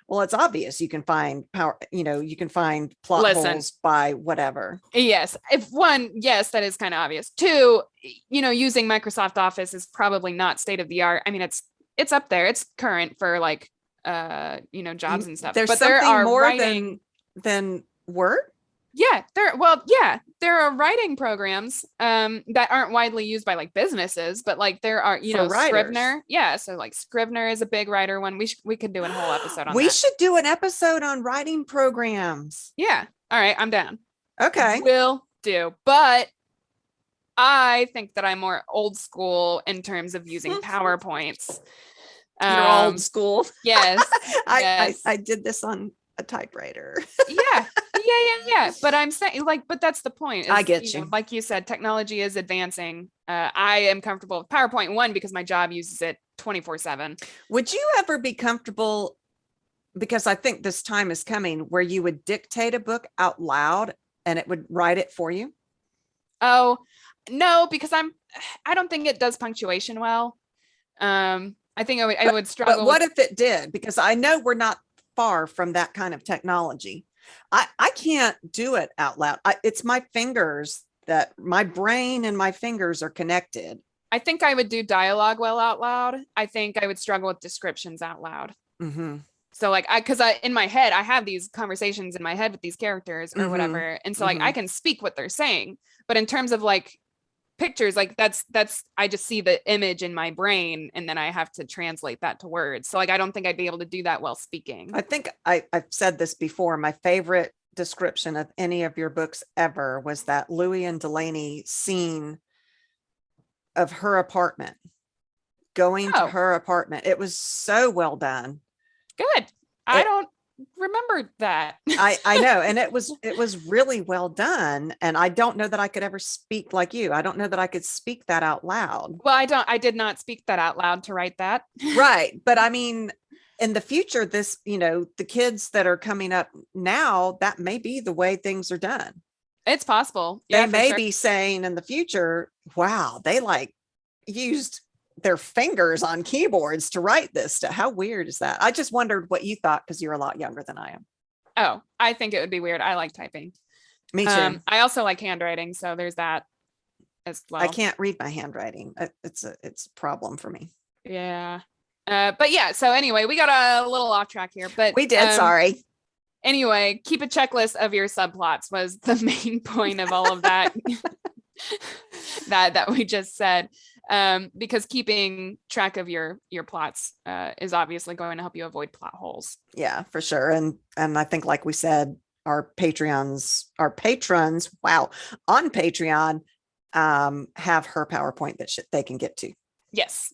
Speaker 1: Well, it's obvious you can find power, you can find plot
Speaker 2: Listen.
Speaker 1: holes by whatever.
Speaker 2: Yes. If one, yes, that is kind of obvious. Two, using Microsoft Office is probably not state of the art. I mean, it's up there. It's current for like jobs and stuff.
Speaker 1: There's
Speaker 2: But there
Speaker 1: something
Speaker 2: are
Speaker 1: more
Speaker 2: writing
Speaker 1: than Word.
Speaker 2: Yeah, there are writing programs that aren't widely used by like businesses, but like there are,
Speaker 1: For writers.
Speaker 2: Scrivener. Yeah, so like Scrivener is a big writer one. We could do a whole episode on
Speaker 1: We
Speaker 2: that.
Speaker 1: should do an episode on writing programs.
Speaker 2: Yeah. All right, I'm down.
Speaker 1: Okay.
Speaker 2: Will do. But I think that I'm more old school in terms of using PowerPoints.
Speaker 1: You're old school.
Speaker 2: Yes.
Speaker 1: I did this on a typewriter.
Speaker 2: Yeah. But I'm saying but that's the point.
Speaker 1: I get you.
Speaker 2: Like you said, technology is advancing. I am comfortable with PowerPoint, one, because my job uses it 24/7.
Speaker 1: Would you ever be comfortable, because I think this time is coming, where you would dictate a book out loud and it would write it for you?
Speaker 2: Oh, no, because I don't think it does punctuation well. I think I would struggle.
Speaker 1: But what if it did? Because I know we're not far from that kind of technology. I can't do it out loud. It's my fingers, that my brain and my fingers are connected.
Speaker 2: I think I would do dialogue well out loud. I think I would struggle with descriptions out loud.
Speaker 1: Mm-hmm.
Speaker 2: So like because in my head, I have these conversations in my head with these characters or whatever. And so like I can speak what they're saying, but in terms of like pictures, like that's I just see the image in my brain and then I have to translate that to words. So like I don't think I'd be able to do that while speaking.
Speaker 1: I think I've said this before. My favorite description of any of your books ever was that Louis and Delaney scene of her apartment, going to her apartment. It was so well done.
Speaker 2: Good. I don't remember that.
Speaker 1: I know, and it was really well done, and I don't know that I could ever speak like you. I don't know that I could speak that out loud.
Speaker 2: Well, I did not speak that out loud to write that.
Speaker 1: Right, but I mean, in the future, this, the kids that are coming up now, that may be the way things are done.
Speaker 2: It's possible.
Speaker 1: They may be saying in the future, wow, they like used their fingers on keyboards to write this stuff. How weird is that? I just wondered what you thought, because you're a lot younger than I am.
Speaker 2: Oh, I think it would be weird. I like typing.
Speaker 1: Me too.
Speaker 2: I also like handwriting, so there's that as well.
Speaker 1: I can't read my handwriting. It's a problem for me.
Speaker 2: Yeah. But yeah, so anyway, we got a little off track here, but
Speaker 1: we did. Sorry.
Speaker 2: Anyway, keep a checklist of your subplots was the main point of all of that. that we just said, because keeping track of your plots is obviously going to help you avoid plot holes.
Speaker 1: Yeah, for sure. And I think, like we said, our patrons, wow, on Patreon, have her PowerPoint that they can get to.
Speaker 2: Yes.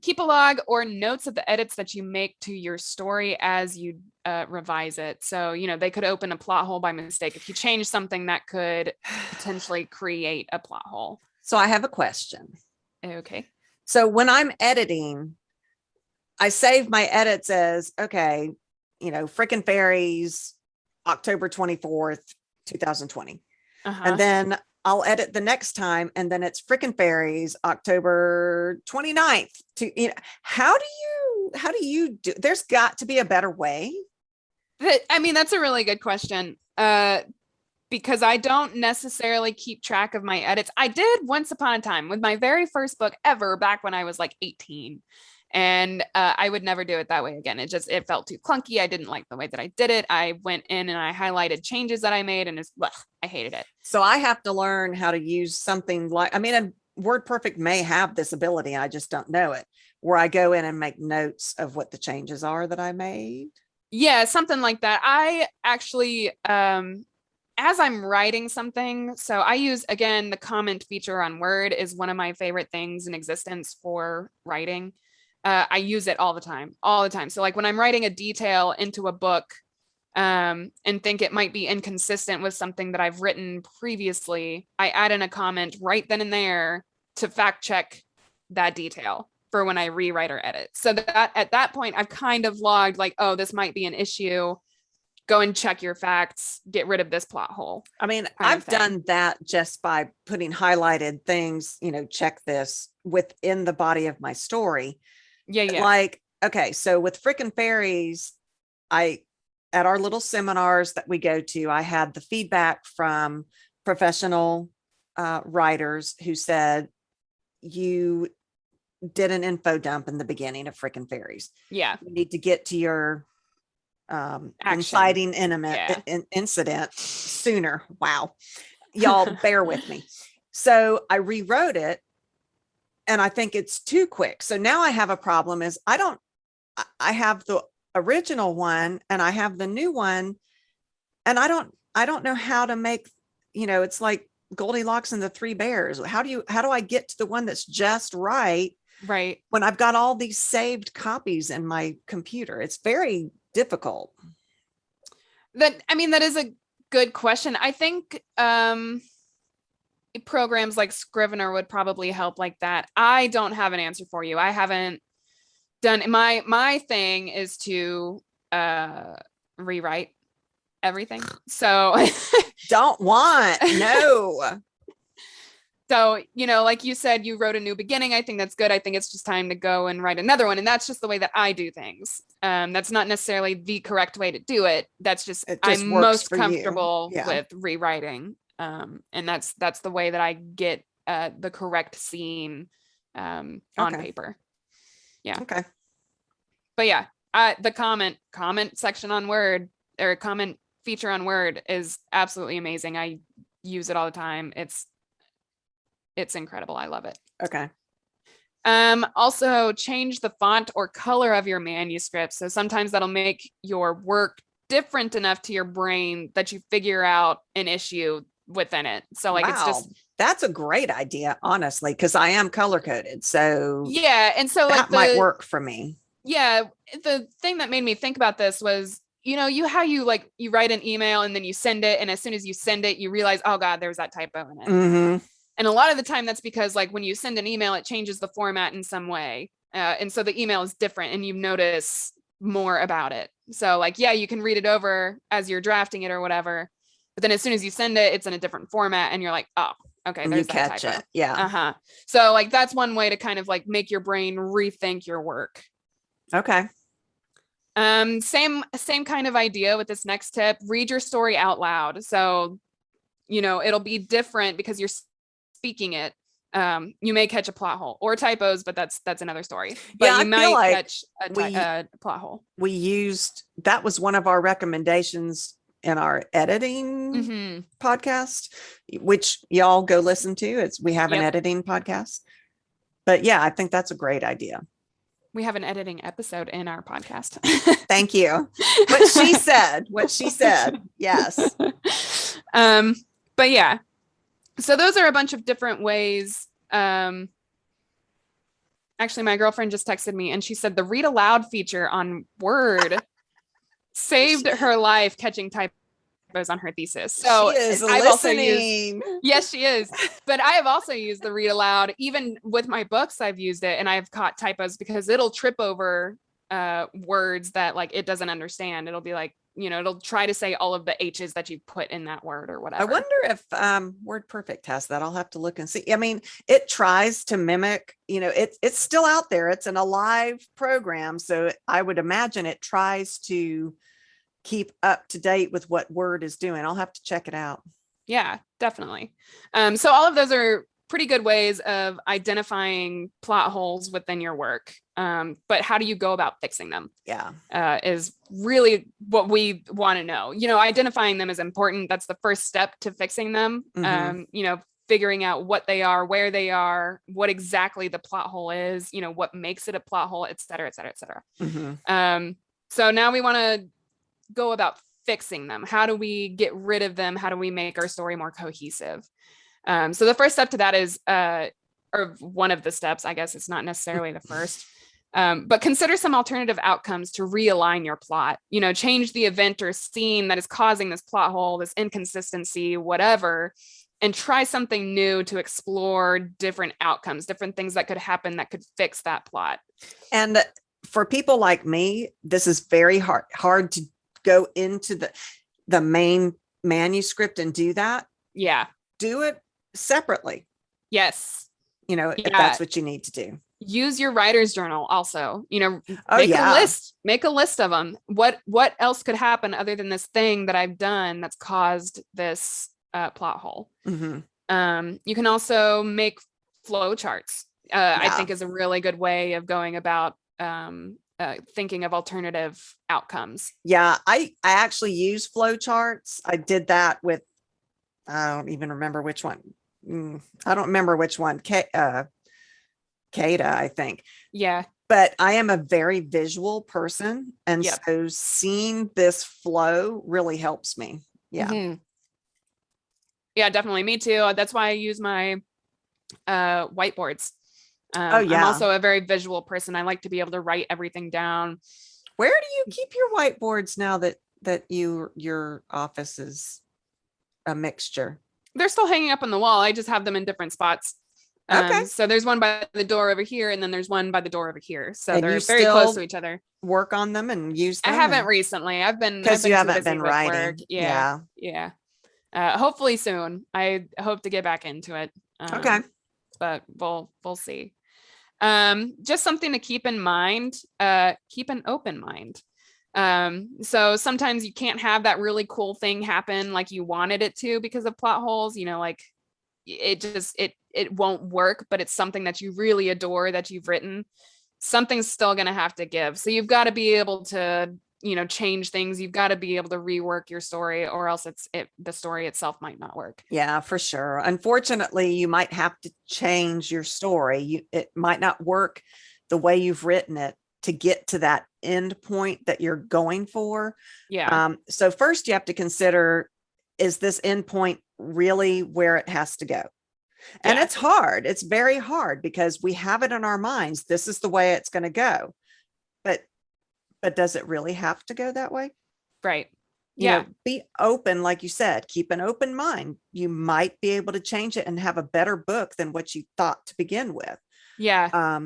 Speaker 2: Keep a log or notes of the edits that you make to your story as you revise it. So, they could open a plot hole by mistake. If you change something, that could potentially create a plot hole.
Speaker 1: So I have a question.
Speaker 2: Okay.
Speaker 1: So when I'm editing, I save my edits as, okay, frickin' fairies, October 24th, 2020. And then I'll edit the next time, and then it's frickin' fairies, October 29th. How do you do? There's got to be a better way.
Speaker 2: I mean, that's a really good question. Because I don't necessarily keep track of my edits. I did once upon a time with my very first book ever, back when I was like 18. And I would never do it that way again. It felt too clunky. I didn't like the way that I did it. I went in and I highlighted changes that I made, and I hated it.
Speaker 1: So I have to learn how to use something like, WordPerfect may have this ability, I just don't know it, where I go in and make notes of what the changes are that I made.
Speaker 2: Yeah, something like that. I actually, as I'm writing something, so I use, again, the comment feature on Word is one of my favorite things in existence for writing. I use it all the time. So like when I'm writing a detail into a book and think it might be inconsistent with something that I've written previously, I add in a comment right then and there to fact check that detail for when I rewrite or edit. So that at that point, I've kind of logged like, oh, this might be an issue. Go and check your facts, get rid of this plot hole.
Speaker 1: I've done that just by putting highlighted things, check this within the body of my story.
Speaker 2: Yeah.
Speaker 1: Like Okay, so with frickin' fairies, I at our little seminars that we go to, I had the feedback from professional writers who said you did an info dump in the beginning of frickin' fairies.
Speaker 2: Yeah.
Speaker 1: You need to get to your
Speaker 2: Action.
Speaker 1: inciting incident sooner. Wow. Y'all bear with me. So I rewrote it and I think it's too quick. So now I have a problem is I have the original one and I have the new one and I don't know how to make, it's like Goldilocks and the Three Bears. How do I get to the one that's just right?
Speaker 2: Right.
Speaker 1: When I've got all these saved copies in my computer? It's very difficult.
Speaker 2: That is a good question. I think programs like Scrivener would probably help like that. I don't have an answer for you. I haven't done my thing is to rewrite everything. So
Speaker 1: don't want no.
Speaker 2: So, like you said, you wrote a new beginning. I think that's good. I think it's just time to go and write another one. And that's just the way that I do things. That's not necessarily the correct way to do it. That's just, I'm most comfortable with rewriting. And that's the way that I get the correct scene on paper. Yeah.
Speaker 1: Okay.
Speaker 2: But yeah, the comment section on Word, or comment feature on Word, is absolutely amazing. I use it all the time. It's incredible. I love it.
Speaker 1: Okay.
Speaker 2: Also change the font or color of your manuscript. So sometimes that'll make your work different enough to your brain that you figure out an issue within it. So like, it's just,
Speaker 1: that's a great idea, honestly, because I am color coded. So
Speaker 2: yeah. And so like
Speaker 1: that might work for me.
Speaker 2: Yeah. The thing that made me think about this was, you write an email and then you send it. And as soon as you send it, you realize, oh God, there's that typo in it.
Speaker 1: Mm-hmm.
Speaker 2: And a lot of the time that's because like when you send an email, it changes the format in some way. And so the email is different and you notice more about it. So like, yeah, you can read it over as you're drafting it or whatever. But then as soon as you send it, it's in a different format and you're like, oh, okay, there's that
Speaker 1: catch
Speaker 2: typo.
Speaker 1: It. Yeah.
Speaker 2: So like, that's one way to kind of like make your brain rethink your work.
Speaker 1: Okay.
Speaker 2: Same kind of idea with this next tip. Read your story out loud. So, it'll be different because you're speaking it. You may catch a plot hole or typos, but that's another story. But you might catch a plot hole.
Speaker 1: That was one of our recommendations in our editing podcast, which y'all go listen to. We have an editing podcast. But yeah, I think that's a great idea.
Speaker 2: We have an editing episode in our podcast.
Speaker 1: Thank you. What she said. Yes.
Speaker 2: But yeah, so those are a bunch of different ways. Actually, my girlfriend just texted me and she said the read aloud feature on Word saved her life catching typos on her thesis. So
Speaker 1: she is
Speaker 2: I've
Speaker 1: listening.
Speaker 2: Yes, she is. But I have also used the read aloud. Even with my books, I've used it and I've caught typos because it'll trip over words that like it doesn't understand. It'll be like, it'll try to say all of the H's that you put in that word or whatever.
Speaker 1: I wonder if WordPerfect has that. I'll have to look and see. I mean, it tries to mimic, it's still out there. It's an alive program. So I would imagine it tries to keep up to date with what Word is doing. I'll have to check it out.
Speaker 2: Yeah, definitely. So all of those are pretty good ways of identifying plot holes within your work. But how do you go about fixing them?
Speaker 1: Yeah.
Speaker 2: Is really what we want to know. Identifying them is important. That's the first step to fixing them. Figuring out what they are, where they are, what exactly the plot hole is, what makes it a plot hole, et cetera, et cetera, et cetera. So now we want to go about fixing them. How do we get rid of them? How do we make our story more cohesive? So the first step to that is, or one of the steps, I guess it's not necessarily the first, but consider some alternative outcomes to realign your plot. Change the event or scene that is causing this plot hole, this inconsistency, whatever, and try something new to explore different outcomes, different things that could happen that could fix that plot.
Speaker 1: And for people like me, this is very hard to go into the main manuscript and do that.
Speaker 2: Yeah.
Speaker 1: Do it separately.
Speaker 2: Yes.
Speaker 1: If that's what you need to do.
Speaker 2: Use your writer's journal also,
Speaker 1: Oh
Speaker 2: make a
Speaker 1: yeah.
Speaker 2: list of them. What else could happen other than this thing that I've done that's caused this plot hole?
Speaker 1: Hmm.
Speaker 2: You can also make flow charts. I
Speaker 1: Yeah.
Speaker 2: think is a really good way of going about thinking of alternative outcomes.
Speaker 1: Yeah. I actually use flow charts. I did that with, I don't even remember which one. I don't remember which one. Kada, I think.
Speaker 2: Yeah.
Speaker 1: But I am a very visual person. And
Speaker 2: Yep.
Speaker 1: so seeing this flow really helps me. Yeah.
Speaker 2: Mhm. Yeah, definitely. Me too. That's why I use my whiteboards.
Speaker 1: Oh,
Speaker 2: I'm
Speaker 1: yeah.
Speaker 2: also a very visual person. I like to be able to write everything down.
Speaker 1: Where do you keep your whiteboards now that your office is a mixture?
Speaker 2: They're still hanging up on the wall. I just have them in different spots.
Speaker 1: Okay.
Speaker 2: So there's one by the door over here, and then there's one by the door over here. So
Speaker 1: And you
Speaker 2: they're very close to
Speaker 1: still
Speaker 2: each other.
Speaker 1: work on them and use
Speaker 2: I
Speaker 1: them,
Speaker 2: haven't
Speaker 1: and
Speaker 2: recently. I've
Speaker 1: because you
Speaker 2: been too
Speaker 1: haven't
Speaker 2: busy
Speaker 1: been
Speaker 2: with work.
Speaker 1: writing.
Speaker 2: Yeah,
Speaker 1: Yeah.
Speaker 2: yeah. Hopefully soon. I hope to get back into it.
Speaker 1: Okay.
Speaker 2: But we'll see. Just something to keep in mind. Keep an open mind. So sometimes you can't have that really cool thing happen like you wanted it to because of plot holes. Like it won't work, but it's something that you really adore that you've written. Something's still going to have to give. So you've got to be able to, change things. You've got to be able to rework your story, or else the story itself might not work.
Speaker 1: Yeah, for sure. Unfortunately, you might have to change your story. It might not work the way you've written it to get to that end point that you're going for.
Speaker 2: Yeah.
Speaker 1: So first you have to consider, is this end point really where it has to go? And
Speaker 2: Yeah.
Speaker 1: it's hard. It's very hard because we have it in our minds. This is the way it's going to go. But does it really have to go that way?
Speaker 2: Right.
Speaker 1: You
Speaker 2: Yeah.
Speaker 1: know, be open, like you said, keep an open mind. You might be able to change it and have a better book than what you thought to begin with.
Speaker 2: Yeah.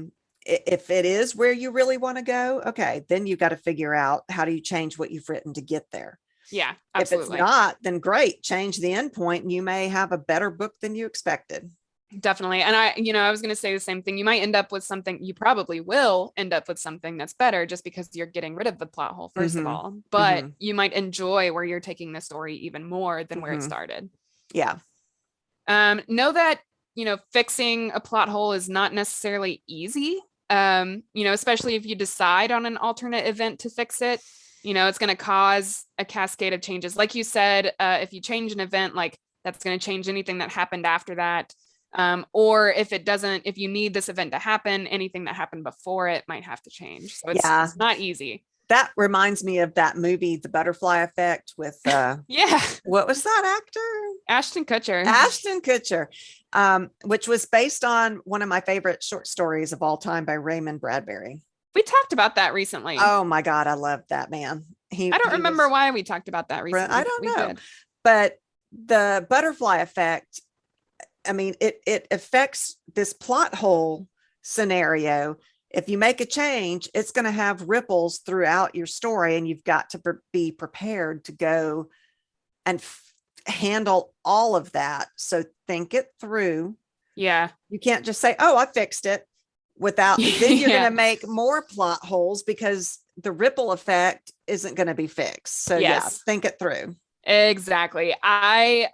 Speaker 1: If it is where you really want to go, okay, then you got to figure out how do you change what you've written to get there.
Speaker 2: Yeah.
Speaker 1: If it's
Speaker 2: Absolutely.
Speaker 1: not, then great, change the end point and you may have a better book than you expected.
Speaker 2: Definitely. And I was going to say the same thing. You might end up with something, you probably will end up with something that's better just because you're getting rid of the plot hole, first of all. But you might enjoy where you're taking the story even more than where it started.
Speaker 1: Yeah.
Speaker 2: Know that, fixing a plot hole is not necessarily easy. Especially if you decide on an alternate event to fix it, it's going to cause a cascade of changes. Like you said, if you change an event, like that's going to change anything that happened after that. Or if it doesn't, if you need this event to happen, anything that happened before it might have to change. So it's not easy.
Speaker 1: That reminds me of that movie, The Butterfly Effect, with
Speaker 2: Yeah.
Speaker 1: What was that actor?
Speaker 2: Ashton Kutcher.
Speaker 1: Ashton Kutcher, which was based on one of my favorite short stories of all time by Raymond Bradbury.
Speaker 2: We talked about that recently.
Speaker 1: Oh my God, I love that man.
Speaker 2: I don't remember why we talked about that recently.
Speaker 1: I don't know. But the butterfly effect, I mean, it affects this plot hole scenario. If you make a change, it's going to have ripples throughout your story, and you've got to be prepared to go and handle all of that. So think it through.
Speaker 2: Yeah.
Speaker 1: You can't just say, oh, I fixed it, without, then you're going to make more plot holes because the ripple effect isn't going to be fixed. So yeah, think it through.
Speaker 2: Exactly. I've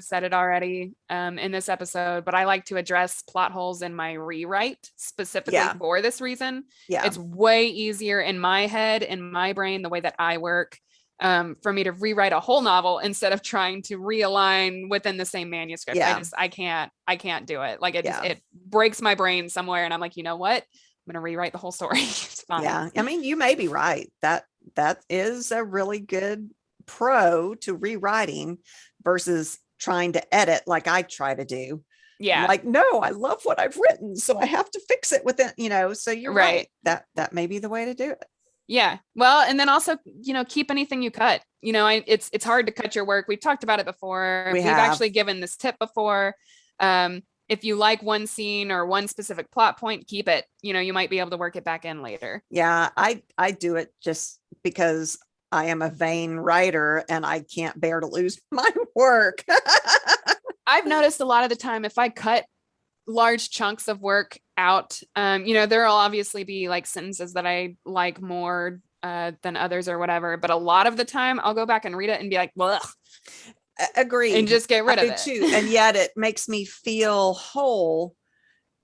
Speaker 2: said it already in this episode, but I like to address plot holes in my rewrite specifically for this reason.
Speaker 1: Yeah.
Speaker 2: It's way easier in my head, in my brain, the way that I work, for me to rewrite a whole novel instead of trying to realign within the same manuscript.
Speaker 1: Yeah.
Speaker 2: I can't do it. Like it breaks my brain somewhere. And I'm like, you know what? I'm going to rewrite the whole story. It's fine.
Speaker 1: Yeah. I mean, you may be right. That is a really good pro to rewriting versus trying to edit like I try to do.
Speaker 2: Yeah.
Speaker 1: Like, no, I love what I've written, so I have to fix it with it, so you're right. That may be the way to do it.
Speaker 2: Yeah. Well, and then also, keep anything you cut. It's hard to cut your work. We've talked about it before. We've actually given this tip before. If you like one scene or one specific plot point, keep it. You might be able to work it back in later.
Speaker 1: Yeah, I do it just because I am a vain writer and I can't bear to lose my work.
Speaker 2: I've noticed a lot of the time if I cut large chunks of work out. There will obviously be like sentences that I like more than others or whatever, but a lot of the time I'll go back and read it and be like, well,
Speaker 1: Agreed.
Speaker 2: and just get rid
Speaker 1: I
Speaker 2: of
Speaker 1: do
Speaker 2: it.
Speaker 1: too. And yet it makes me feel whole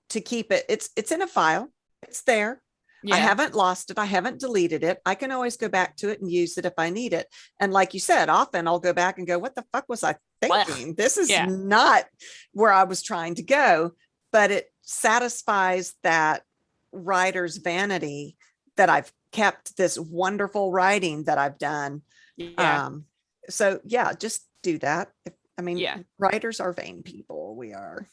Speaker 1: to keep it. It's in a file. It's there. I
Speaker 2: Yeah.
Speaker 1: haven't lost it. I haven't deleted it. I can always go back to it and use it if I need it. And like you said, often I'll go back and go, what the fuck was I thinking? This is
Speaker 2: Yeah.
Speaker 1: not where I was trying to go. But it satisfies that writer's vanity that I've kept this wonderful writing that I've done.
Speaker 2: Yeah.
Speaker 1: So yeah, just do that. I mean,
Speaker 2: Yeah.
Speaker 1: writers are vain people. We are.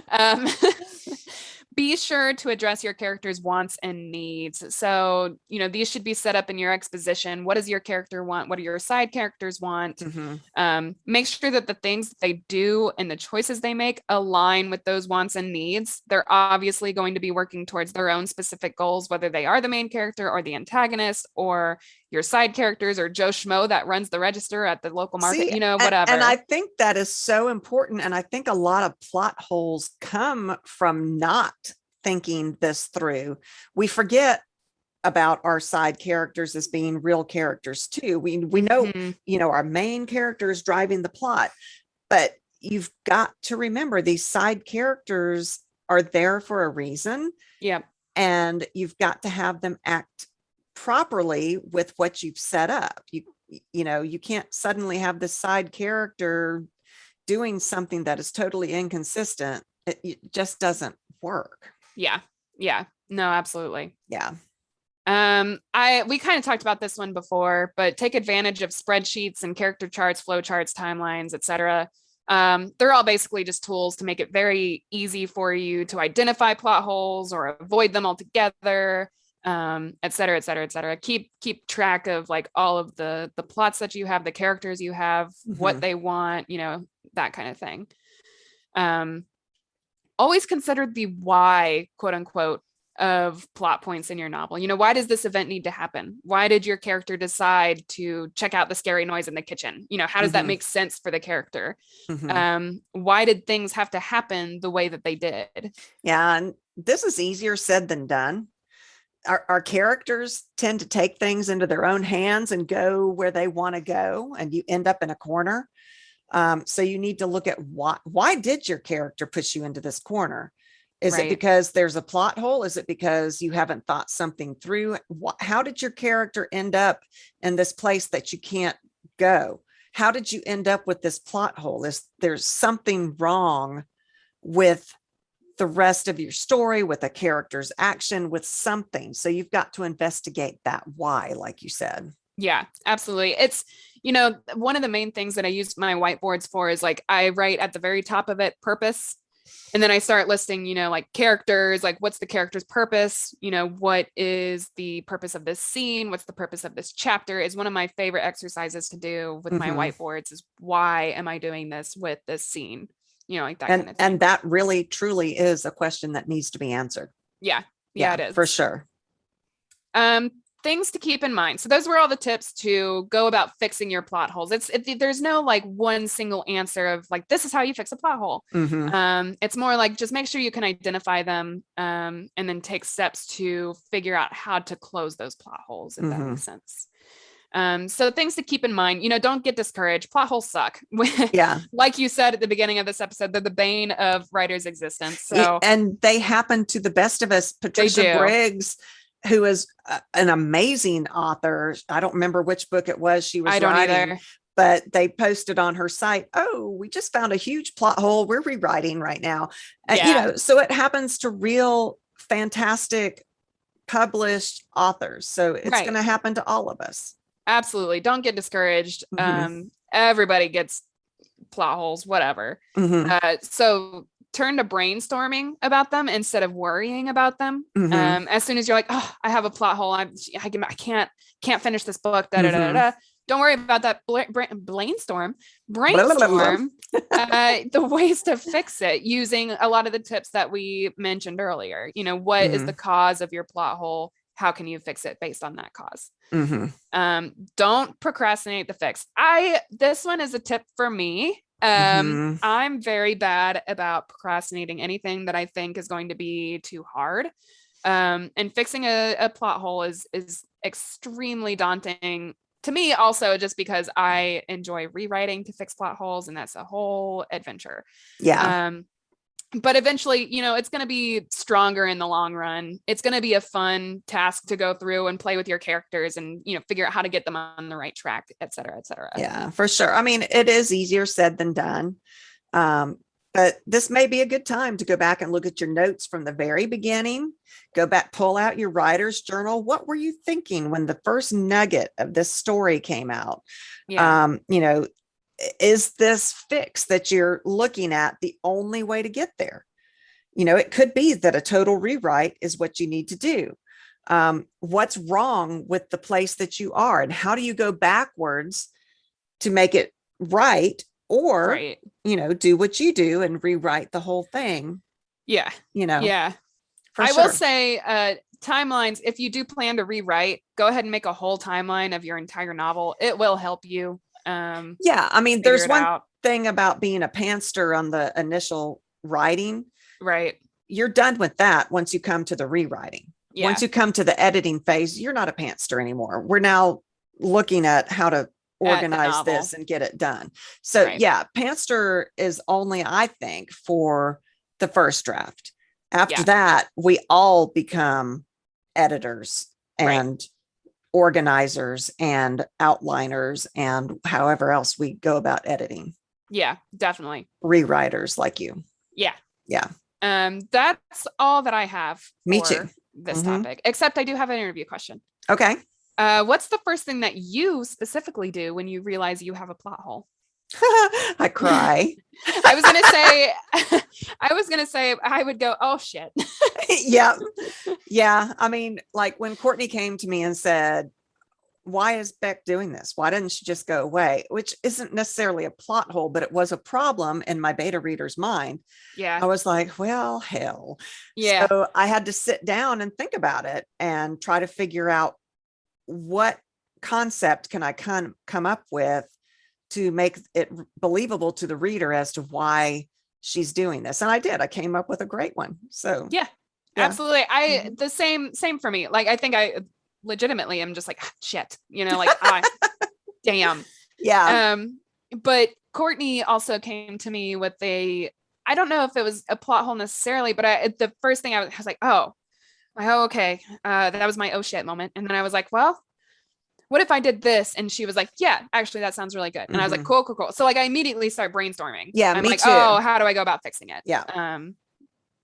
Speaker 2: um, be sure to address your character's wants and needs. So, these should be set up in your exposition. What does your character want? What do your side characters want? Make sure that the things that they do and the choices they make align with those wants and needs. They're obviously going to be working towards their own specific goals, whether they are the main character or the antagonist or your side characters or Joe Schmo that runs the register at the local market, whatever.
Speaker 1: And I think that is so important. And I think a lot of plot holes come from not thinking this through. We forget about our side characters as being real characters too. We know, our main character is driving the plot, but you've got to remember these side characters are there for a reason.
Speaker 2: Yeah.
Speaker 1: And you've got to have them act properly with what you've set up. You can't suddenly have this side character doing something that is totally inconsistent. It just doesn't work.
Speaker 2: Yeah. No, absolutely.
Speaker 1: Yeah.
Speaker 2: We kind of talked about this one before, but take advantage of spreadsheets and character charts, flow charts, timelines, etc. They're all basically just tools to make it very easy for you to identify plot holes or avoid them altogether, et cetera, et cetera, et cetera. Keep track of like all of the plots that you have, the characters you have, what they want, that kind of thing. Always consider the why, quote unquote, of plot points in your novel. Why does this event need to happen? Why did your character decide to check out the scary noise in the kitchen? How does that make sense for the character? Why did things have to happen the way that they did?
Speaker 1: Yeah, and this is easier said than done. Our characters tend to take things into their own hands and go where they want to go, and you end up in a corner. So you need to look at why did your character push you into this corner? Is it because there's a plot hole? Is it because you haven't thought something through? How did your character end up in this place that you can't go? How did you end up with this plot hole? Is there's something wrong with the rest of your story, with a character's action, with something? So you've got to investigate that why, like you said.
Speaker 2: Yeah, absolutely. It's, one of the main things that I use my whiteboards for is like, I write at the very top of it, purpose. And then I start listing, like characters, like what's the character's purpose? What is the purpose of this scene? What's the purpose of this chapter? Is one of my favorite exercises to do with my whiteboards is why am I doing this with this scene? Like that kind of thing.
Speaker 1: And that really, truly is a question that needs to be answered.
Speaker 2: Yeah, it is.
Speaker 1: For sure.
Speaker 2: Things to keep in mind. So those were all the tips to go about fixing your plot holes. There's no like one single answer of like, this is how you fix a plot hole. It's more like, just make sure you can identify them, and then take steps to figure out how to close those plot holes, if that makes sense. So things to keep in mind, don't get discouraged. Plot holes suck.
Speaker 1: Yeah.
Speaker 2: Like you said at the beginning of this episode, they're the bane of writers' existence. So,
Speaker 1: and they happen to the best of us. Patricia Briggs, who is an amazing author. I don't remember which book it was she was writing, either. But they posted on her site, oh, we just found a huge plot hole we're rewriting right now. So it happens to real fantastic published authors. So it's going to happen to all of us.
Speaker 2: Absolutely. Don't get discouraged. Everybody gets plot holes, whatever. So turn to brainstorming about them instead of worrying about them. As soon as you're like, oh, I have a plot hole, I can't finish this book. Don't worry about that. Brainstorm the ways to fix it using a lot of the tips that we mentioned earlier. What is the cause of your plot hole? How can you fix it based on that cause? Don't procrastinate the fix. This one is a tip for me.
Speaker 1: Mhm.
Speaker 2: I'm very bad about procrastinating anything that I think is going to be too hard. And fixing a plot hole is extremely daunting to me, also just because I enjoy rewriting to fix plot holes, and that's a whole adventure.
Speaker 1: Yeah.
Speaker 2: Um, but eventually, it's going to be stronger in the long run. It's going to be a fun task to go through and play with your characters and, figure out how to get them on the right track, et cetera, et cetera.
Speaker 1: Yeah, for sure. I mean, it is easier said than done. Um, but this may be a good time to go back and look at your notes from the very beginning. Go back, pull out your writer's journal. What were you thinking when the first nugget of this story came out?
Speaker 2: Yeah.
Speaker 1: Is this fix that you're looking at the only way to get there? It could be that a total rewrite is what you need to do. What's wrong with the place that you are, and how do you go backwards to make it right? Or,
Speaker 2: Right.
Speaker 1: do what you do and rewrite the whole thing,
Speaker 2: Yeah. Yeah.
Speaker 1: for
Speaker 2: I will
Speaker 1: sure.
Speaker 2: say, timelines, if you do plan to rewrite, go ahead and make a whole timeline of your entire novel. It will help you
Speaker 1: Yeah. I mean,
Speaker 2: figure
Speaker 1: there's
Speaker 2: it
Speaker 1: one
Speaker 2: out.
Speaker 1: thing about being a pantster on the initial writing.
Speaker 2: Right.
Speaker 1: You're done with that once you come to the rewriting. Once
Speaker 2: Yeah.
Speaker 1: you come to the editing phase, you're not a pantster anymore. We're now looking at how to
Speaker 2: At the
Speaker 1: organize
Speaker 2: novel.
Speaker 1: this and get it done. So
Speaker 2: Right.
Speaker 1: yeah, pantster is only, I think, for the first draft. After
Speaker 2: Yeah.
Speaker 1: that, we all become editors
Speaker 2: Right.
Speaker 1: and organizers and outliners and however else we go about editing.
Speaker 2: Yeah, definitely.
Speaker 1: Rewriters like you.
Speaker 2: Yeah.
Speaker 1: Yeah.
Speaker 2: That's all that I have
Speaker 1: Me too.
Speaker 2: for this
Speaker 1: Mm-hmm.
Speaker 2: topic, except I do have an interview question.
Speaker 1: Okay.
Speaker 2: What's the first thing that you specifically do when you realize you have a plot hole?
Speaker 1: I cry.
Speaker 2: I was gonna say, I would go, oh shit.
Speaker 1: Yeah. Yeah. I mean, like when Courtney came to me and said, why is Beck doing this? Why didn't she just go away? Which isn't necessarily a plot hole, but it was a problem in my beta reader's mind.
Speaker 2: Yeah.
Speaker 1: I was like, well, hell.
Speaker 2: Yeah.
Speaker 1: So I had to sit down and think about it and try to figure out what concept can I come up with to make it believable to the reader as to why she's doing this. And I did. I came up with a great one. So
Speaker 2: Yeah.
Speaker 1: yeah.
Speaker 2: Absolutely. The same for me. Like I think I legitimately am just like, ah, shit, like I damn.
Speaker 1: Yeah.
Speaker 2: But Courtney also came to me with I don't know if it was a plot hole necessarily, but the first thing I was like, oh, okay. That was my oh shit moment. And then I was like, well, what if I did this? And she was like, yeah, actually, that sounds really good. And I was like,
Speaker 1: Mm-hmm.
Speaker 2: cool, cool, cool. So like I immediately start brainstorming.
Speaker 1: Yeah,
Speaker 2: I'm
Speaker 1: me
Speaker 2: like,
Speaker 1: too.
Speaker 2: oh, how do I go about fixing it?
Speaker 1: Yeah.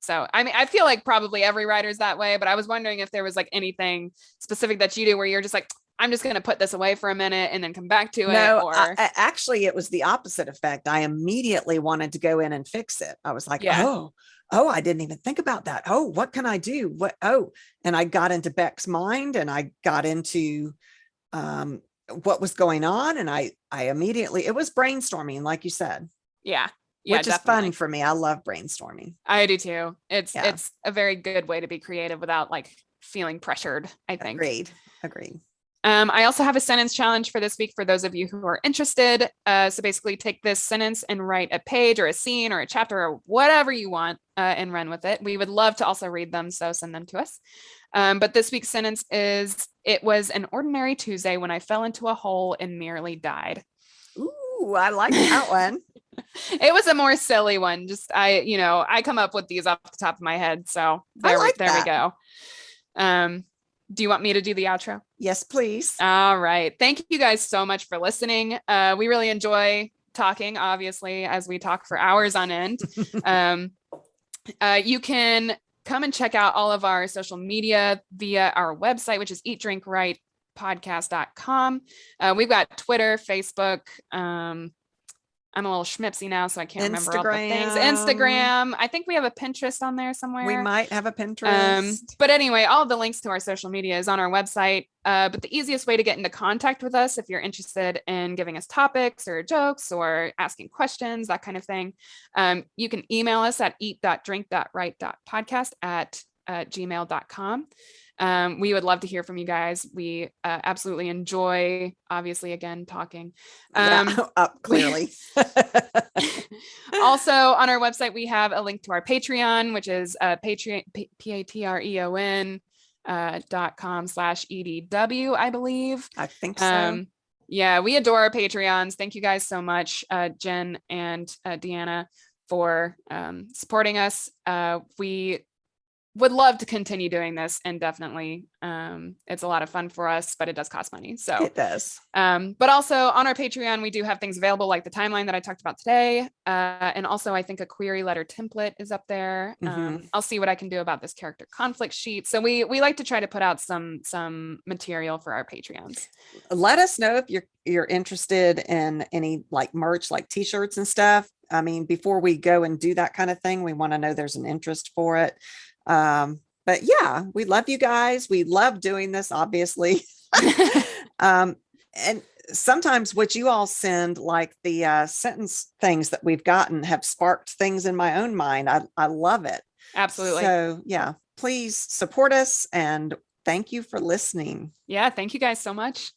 Speaker 2: So I mean, I feel like probably every writer's that way, but I was wondering if there was like anything specific that you do where you're just like, I'm just going to put this away for a minute and then come back to it.
Speaker 1: No,
Speaker 2: Or
Speaker 1: actually, it was the opposite effect. I immediately wanted to go in and fix it. I was like,
Speaker 2: yeah,
Speaker 1: oh, I didn't even think about that. Oh, what can I do? And I got into Beck's mind and I got into what was going on. And I immediately, it was brainstorming, like you said,
Speaker 2: yeah,
Speaker 1: which is
Speaker 2: definitely
Speaker 1: fun for me. I love brainstorming.
Speaker 2: I do too.
Speaker 1: Yeah.
Speaker 2: It's a very good way to be creative without like feeling pressured, I think.
Speaker 1: Agreed.
Speaker 2: I also have a sentence challenge for this week for those of you who are interested. So basically, take this sentence and write a page or a scene or a chapter or whatever you want and run with it. We would love to also read them, so send them to us. But this week's sentence is, it was an ordinary Tuesday when I fell into a hole and nearly died.
Speaker 1: Ooh, I like that one.
Speaker 2: It was a more silly one. Just I come up with these off the top of my head. So there we go. Do you want me to do the outro?
Speaker 1: Yes, please.
Speaker 2: All right. Thank you guys so much for listening. We really enjoy talking, obviously, as we talk for hours on end. You can come and check out all of our social media via our website, which is eatdrinkwritepodcast.com. We've got Twitter, Facebook, I'm a little schmipsy now, so I can't remember all the things. Instagram. I think we have a Pinterest on there somewhere.
Speaker 1: We might have a Pinterest.
Speaker 2: But anyway, all the links to our social media is on our website. But the easiest way to get into contact with us, if you're interested in giving us topics or jokes or asking questions, that kind of thing, you can email us at eat.drink.write.podcast@gmail.com. We would love to hear from you guys. We absolutely enjoy, obviously, again, talking.
Speaker 1: Up clearly.
Speaker 2: Also on our website, we have a link to our Patreon, which is Patreon, Patreon .com/EDW, I believe.
Speaker 1: I think so.
Speaker 2: Yeah, we adore our Patreons. Thank you guys so much, Jen and Deanna, for supporting us. We would love to continue doing this indefinitely. It's a lot of fun for us, but it does cost money. So
Speaker 1: it does.
Speaker 2: But also on our Patreon, we do have things available like the timeline that I talked about today. And also I think a query letter template is up there. I'll see what I can do about this character conflict sheet. So we like to try to put out some material for our Patreons.
Speaker 1: Let us know if you're interested in any like merch, like t-shirts and stuff. I mean, before we go and do that kind of thing, we want to know there's an interest for it. But yeah, we love you guys. We love doing this, obviously. And sometimes what you all send, like the sentence things that we've gotten, have sparked things in my own mind. I love it.
Speaker 2: Absolutely.
Speaker 1: So yeah, please support us and thank you for listening.
Speaker 2: Yeah, thank you guys so much.